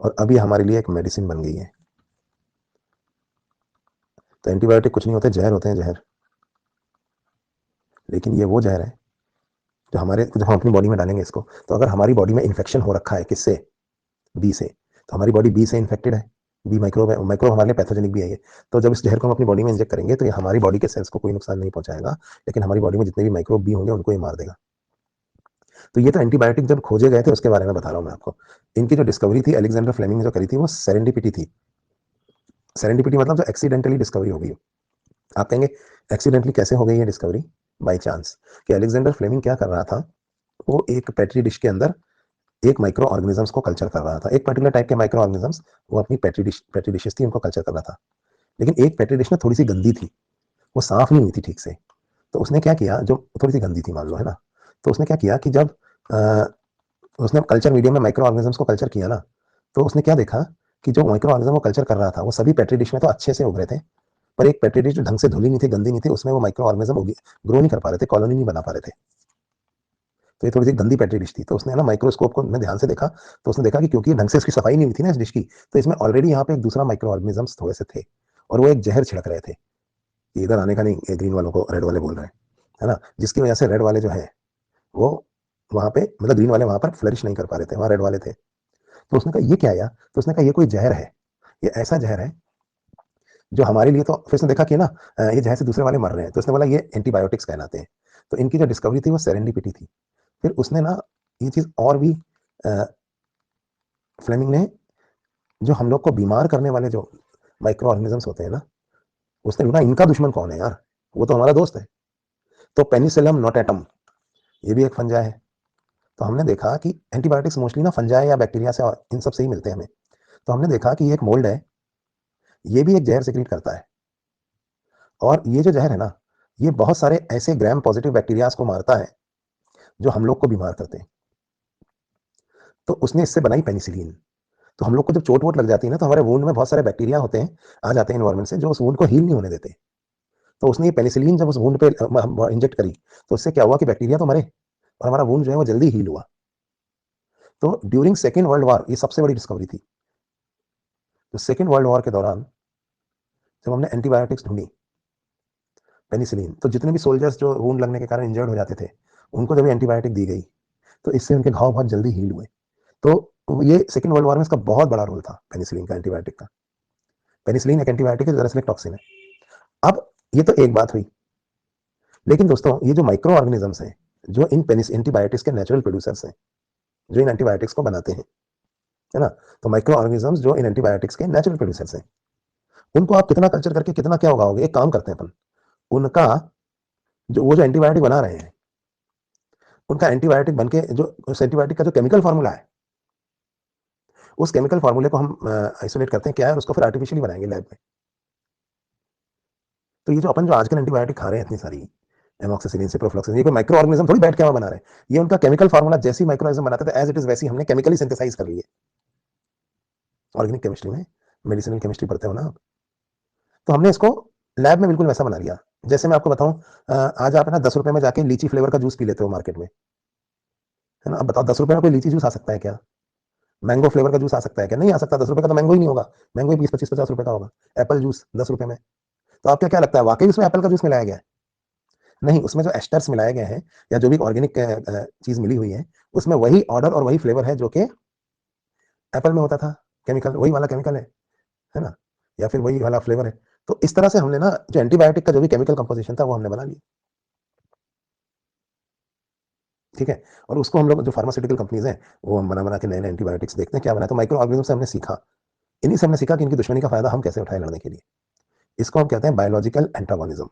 और अब ये हमारे लिए एक मेडिसिन बन गई है। तो एंटीबायोटिक कुछ नहीं होते, जहर होते हैं, जहर। लेकिन ये वो जहर है जो हमारे, जब हम अपनी बॉडी में डालेंगे इसको, तो अगर हमारी बॉडी में इन्फेक्शन हो रखा है किससे? बी से, तो हमारी बॉडी बी से इन्फेक्टेड है, बी माइक्रो हमारे लिए पैथोजेनिक भी है ये। तो जब इस जहर को हम अपनी बॉडी में इंजेक्ट करेंगे तो ये हमारी बॉडी के सेल्स को कोई नुकसान नहीं पहुंचाएगा, लेकिन हमारी बॉडी में जितने भी माइक्रोब भी होंगे उनको ये मार देगा। तो ये तो एंटीबायोटिक जब खोजे गए थे उसके बारे में बता रहा हूँ मैं आपको। इनकी जो डिस्कवरी थी अलेक्जेंडर फ्लेमिंग ने जो करी थी वो सेरेंडिपिटी थी। सेरेंडिपिटी मतलब जो एक्सीडेंटली डिस्कवरी हो गई। आप कहेंगे एक्सीडेंटली कैसे हो गई ये डिस्कवरी? By chance. कि अलेक्जेंडर फ्लेमिंग क्या कर रहा था, वो एक पेट्री डिश के अंदर एक माइक्रो ऑर्गेनिजम्स को कल्चर कर रहा था, एक पर्टिकुलर टाइप के माइक्रो ऑर्गेनिजम्स। वो अपनी पेट्री डिशेस थी, उनको कल्चर कर रहा था। लेकिन एक पेट्री डिश ना थोड़ी सी गंदी थी, वो साफ नहीं हुई थी ठीक से। तो उसने क्या किया, जो थोड़ी सी गंदी थी मान लो, है ना, तो उसने क्या किया कि जब उसने कल्चर मीडियम में माइक्रो ऑर्गेनिजम्स को कल्चर किया ना, तो उसने क्या देखा कि जो माइक्रो ऑर्गेनिज्म वो कल्चर कर रहा था वो सभी पेट्री डिश में तो अच्छे से उग रहे थे, पर एक पेट्री डिश जो ढंग से धुली नहीं थी, गंदी नहीं थी, उसमें वो माइक्रो ऑर्गेनिज्म ग्रो नहीं कर पा रहे थे, कॉलोनी नहीं बना पा रहे थे। तो ये थोड़ी सी गंदी पेट्री डिश थी। तो उसने ना माइक्रोस्कोप को ध्यान से देखा, तो उसने देखा कि क्योंकि ढंग से इसकी सफाई नहीं हुई थी ना इस डिश की, तो इसमें ऑलरेडी यहाँ पे एक दूसरा माइक्रो ऑर्गेनिजम्स थोड़े से थे, और वो एक जहर छिड़क रहे थे कि इधर आने का नहीं, ये ग्रीन वालों को रेड वाले बोल रहे हैं, है ना, जिसकी वजह से रेड वाले जो है वो वहां पे, मतलब ग्रीन वाले वहां पर फ्लरिश नहीं कर पा रहे थे, वहां रेड वाले थे। तो उसने कहा ये क्या है यार, तो उसने कहा ये कोई जहर है, ये ऐसा जहर है जो हमारे लिए, तो फिर उसने देखा कि ना ये जहर से दूसरे वाले मर रहे हैं, तो उसने बोला ये एंटीबायोटिक्स कहलाते हैं। तो इनकी जो डिस्कवरी थी वो सेरेंडिपिटी थी। फिर उसने ना ये चीज और भी, फ्लेमिंग ने, जो हम लोग को बीमार करने वाले जो माइक्रो ऑर्गेनिजम्स होते हैं ना, उसने बोला इनका दुश्मन कौन है यार, वो तो हमारा दोस्त है। तो पेनिसिलम नोटेटम, ये भी एक फंजाई है। तो हमने देखा कि एंटीबायोटिक्स मोस्टली ना फंजाई या बैक्टीरिया से इन सब से ही मिलते हैं हमें। तो हमने देखा कि ये एक मोल्ड है, ये भी एक जहर सिक्रीट करता है, और ये जो जहर है ना, ये बहुत सारे ऐसे ग्राम पॉजिटिव बैक्टीरियाज को मारता है जो हम लोग को बीमार करते हैं। तो उसने इससे बनाई पेनिसिलिन। तो हम लोग को जब चोट वोट लग जाती है ना, तो हमारे वूंड में बहुत सारे बैक्टीरिया होते हैं, आ जाते हैं इन्वायरमेंट से, जो उस वूंड को हील नहीं होने देते। तो उसने ये पेनिसिलिन जब उस वूंड पे इंजेक्ट करी, तो उससे क्या हुआ कि बैक्टीरिया तो मरे, और हमारा वूंड जो है वो जल्दी हील हुआ। तो ड्यूरिंग सेकेंड वर्ल्ड वॉर ये सबसे बड़ी डिस्कवरी थी। तो सेकेंड वर्ल्ड वॉर के दौरान जब हमने एंटीबायोटिक्स ढूंढी, पेनिसिलिन, तो जितने भी सोल्जर्स जो वूंड लगने के कारण इंजर्ड हो जाते थे, उनको जब एंटीबायोटिक दी गई, तो इससे उनके घाव बहुत जल्दी हील हुए। तो ये सेकेंड वर्ल्ड वॉर में इसका बहुत बड़ा रोल था, पेनिसिलिन का, एंटीबायोटिक का। पेनिसिलिन एक एंटीबायोटिक है, दरअसल एक टॉक्सिन है। अब ये तो एक बात हुई, लेकिन दोस्तों ये जो माइक्रो ऑर्गेनिजम्स हैं, जो इन पेनिस एंटीबायोटिक्स के नेचुरल प्रोड्यूसर्स हैं, जो इन एंटीबायोटिक्स को बनाते हैं, है ना, तो माइक्रो ऑर्गेनिजम्स जो इन एंटीबायोटिक्स के नेचुरल प्रोड्यूसर्स हैं, उनको आप कितना कल्चर करके कितना क्या उगाओगे? एक काम करते हैं अपन, उनका जो वो जो एंटीबायोटिक बना रहे हैं, उनका एंटीबायोटिक बनके जो उस एंटीबायोटिक का जो केमिकल फार्मूला है, उस केमिकल फार्मूले को हम आइसोलेट करते हैं क्या है, और उसको फिर आर्टिफिशियली बनाएंगे लैब में। तो ये जो अपन जो आजकल एंटीबायोटिक खा रहे हैं इतनी सारी, एमोक्सिसिलिन, सिप्रोफ्लॉक्सिन, ये कोई माइक्रो ऑर्गेनिज्म थोड़ी बैठ के वहां बना रहे हैं, ये उनका केमिकल फार्मूला जैसी माइक्रो ऑर्गेनिज्म बनाते थे एज इट इज वैसी हमने केमिकली सिंथेसाइज कर ली है। ऑर्गेनिक केमिस्ट्री में, मेडिसिनल केमिस्ट्री पढ़ते हो ना आप, तो हमने इसको लैब में बिल्कुल वैसा बना लिया। जैसे मैं आपको बताऊं, आज आप है ना 10 रुपए में जाके लीची फ्लेवर का जूस पी लेते हो मार्केट में, है ना, अब बताओ 10 रुपए में कोई लीची जूस आ सकता है क्या? मैंगो फ्लेवर का जूस आ सकता है क्या? नहीं आ सकता। 10 रुपए का तो मैंगो ही नहीं होगा, मैंगो ही 20, 25, 50 रुपए का होगा। एप्पल जूस 10 रुपए में। तो आपको क्या लगता है वाकई उसमें एप्पल का जूस मिलाया गया है? नहीं, उसमें जो एस्टर्स मिलाए गए हैं या जो भी ऑर्गेनिक चीज मिली हुई है, उसमें वही ऑर्डर और वही फ्लेवर है जो कि एप्पल में होता था। केमिकल वही वाला केमिकल है ना, या फिर वही वाला फ्लेवर है। तो इस तरह से हमने ना जो एंटीबायोटिक का जो भी केमिकल कंपोजिशन था वो हमने बना लिया। ठीक है, और उसको हम लोग जो फार्मास्यूटिकल कंपनीज हैं वो हम बना बना के नए नए एंटीबायोटिक्स देखते हैं क्या बना। तो माइक्रो ऑर्गेनिज्म से हमने सीखा, इन्हीं से हमने सीखा कि इनकी दुश्मनी का फायदा हम कैसे उठाए लड़ने के लिए। इसको हम कहते हैं बायोलॉजिकल एंटागोनिज्म।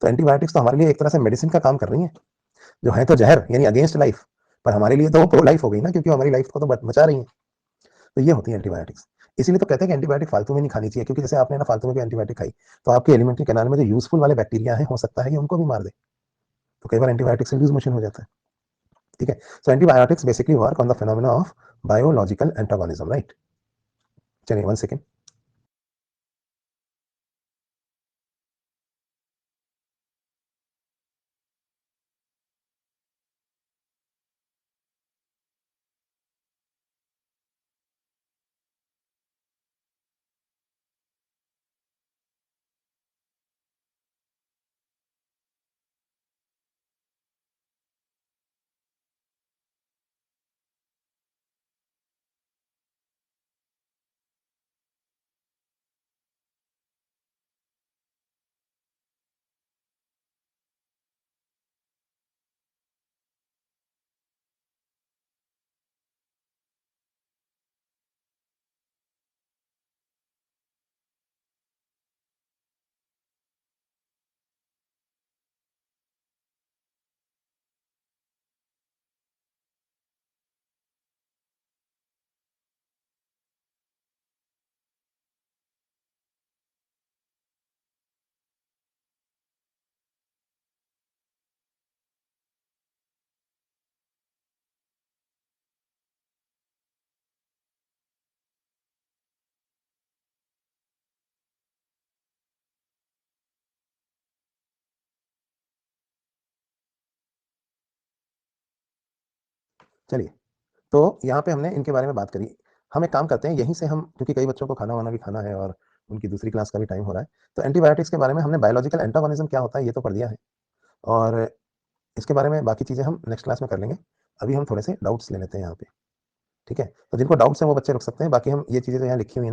तो एंटीबायोटिक्स तो हमारे लिए एक तरह से मेडिसिन का काम कर रही है, जो है तो जहर यानी अगेंस्ट लाइफ, पर हमारे लिए तो वो प्रो लाइफ हो गई ना, क्योंकि हमारी लाइफ को तो बचा रही है। तो ये होती है एंटीबायोटिक्स। इसीलिए तो कहते हैं कि एंटीबायोटिक फालतू में नहीं खानी चाहिए, क्योंकि जैसे आपने ना फालतू में भी एंटीबायोटिक खाई, तो आपके एलिमेंट्री कैनाल में जो यूजफुल वाले बैक्टीरिया हैं हो सकता है कि उनको भी मार दे। तो कई बार एंटीबायोटिक से लूज मोशन हो जाता है। ठीक है, so antibiotics basically work on the phenomena of biological antagonism, right? चलिए 1 सेकेंड। चलिए, तो यहाँ पे हमने इनके बारे में बात करी। हम एक काम करते हैं, यहीं से हम, क्योंकि कई बच्चों को खाना-वाना भी खाना है और उनकी दूसरी क्लास का भी टाइम हो रहा है, तो एंटीबायोटिक्स के बारे में हमने बायोलॉजिकल एंटागोनिज्म क्या होता है ये तो पढ़ दिया है, और इसके बारे में बाकी चीज़ें हम नेक्स्ट क्लास में कर लेंगे। अभी हम थोड़े से डाउट्स ले लेते हैं यहाँ पे, ठीक है? तो जिनको डाउट्स हैं वो बच्चे रुक सकते हैं, बाकी हम ये चीज़ें जो यहाँ लिखी हुई हैं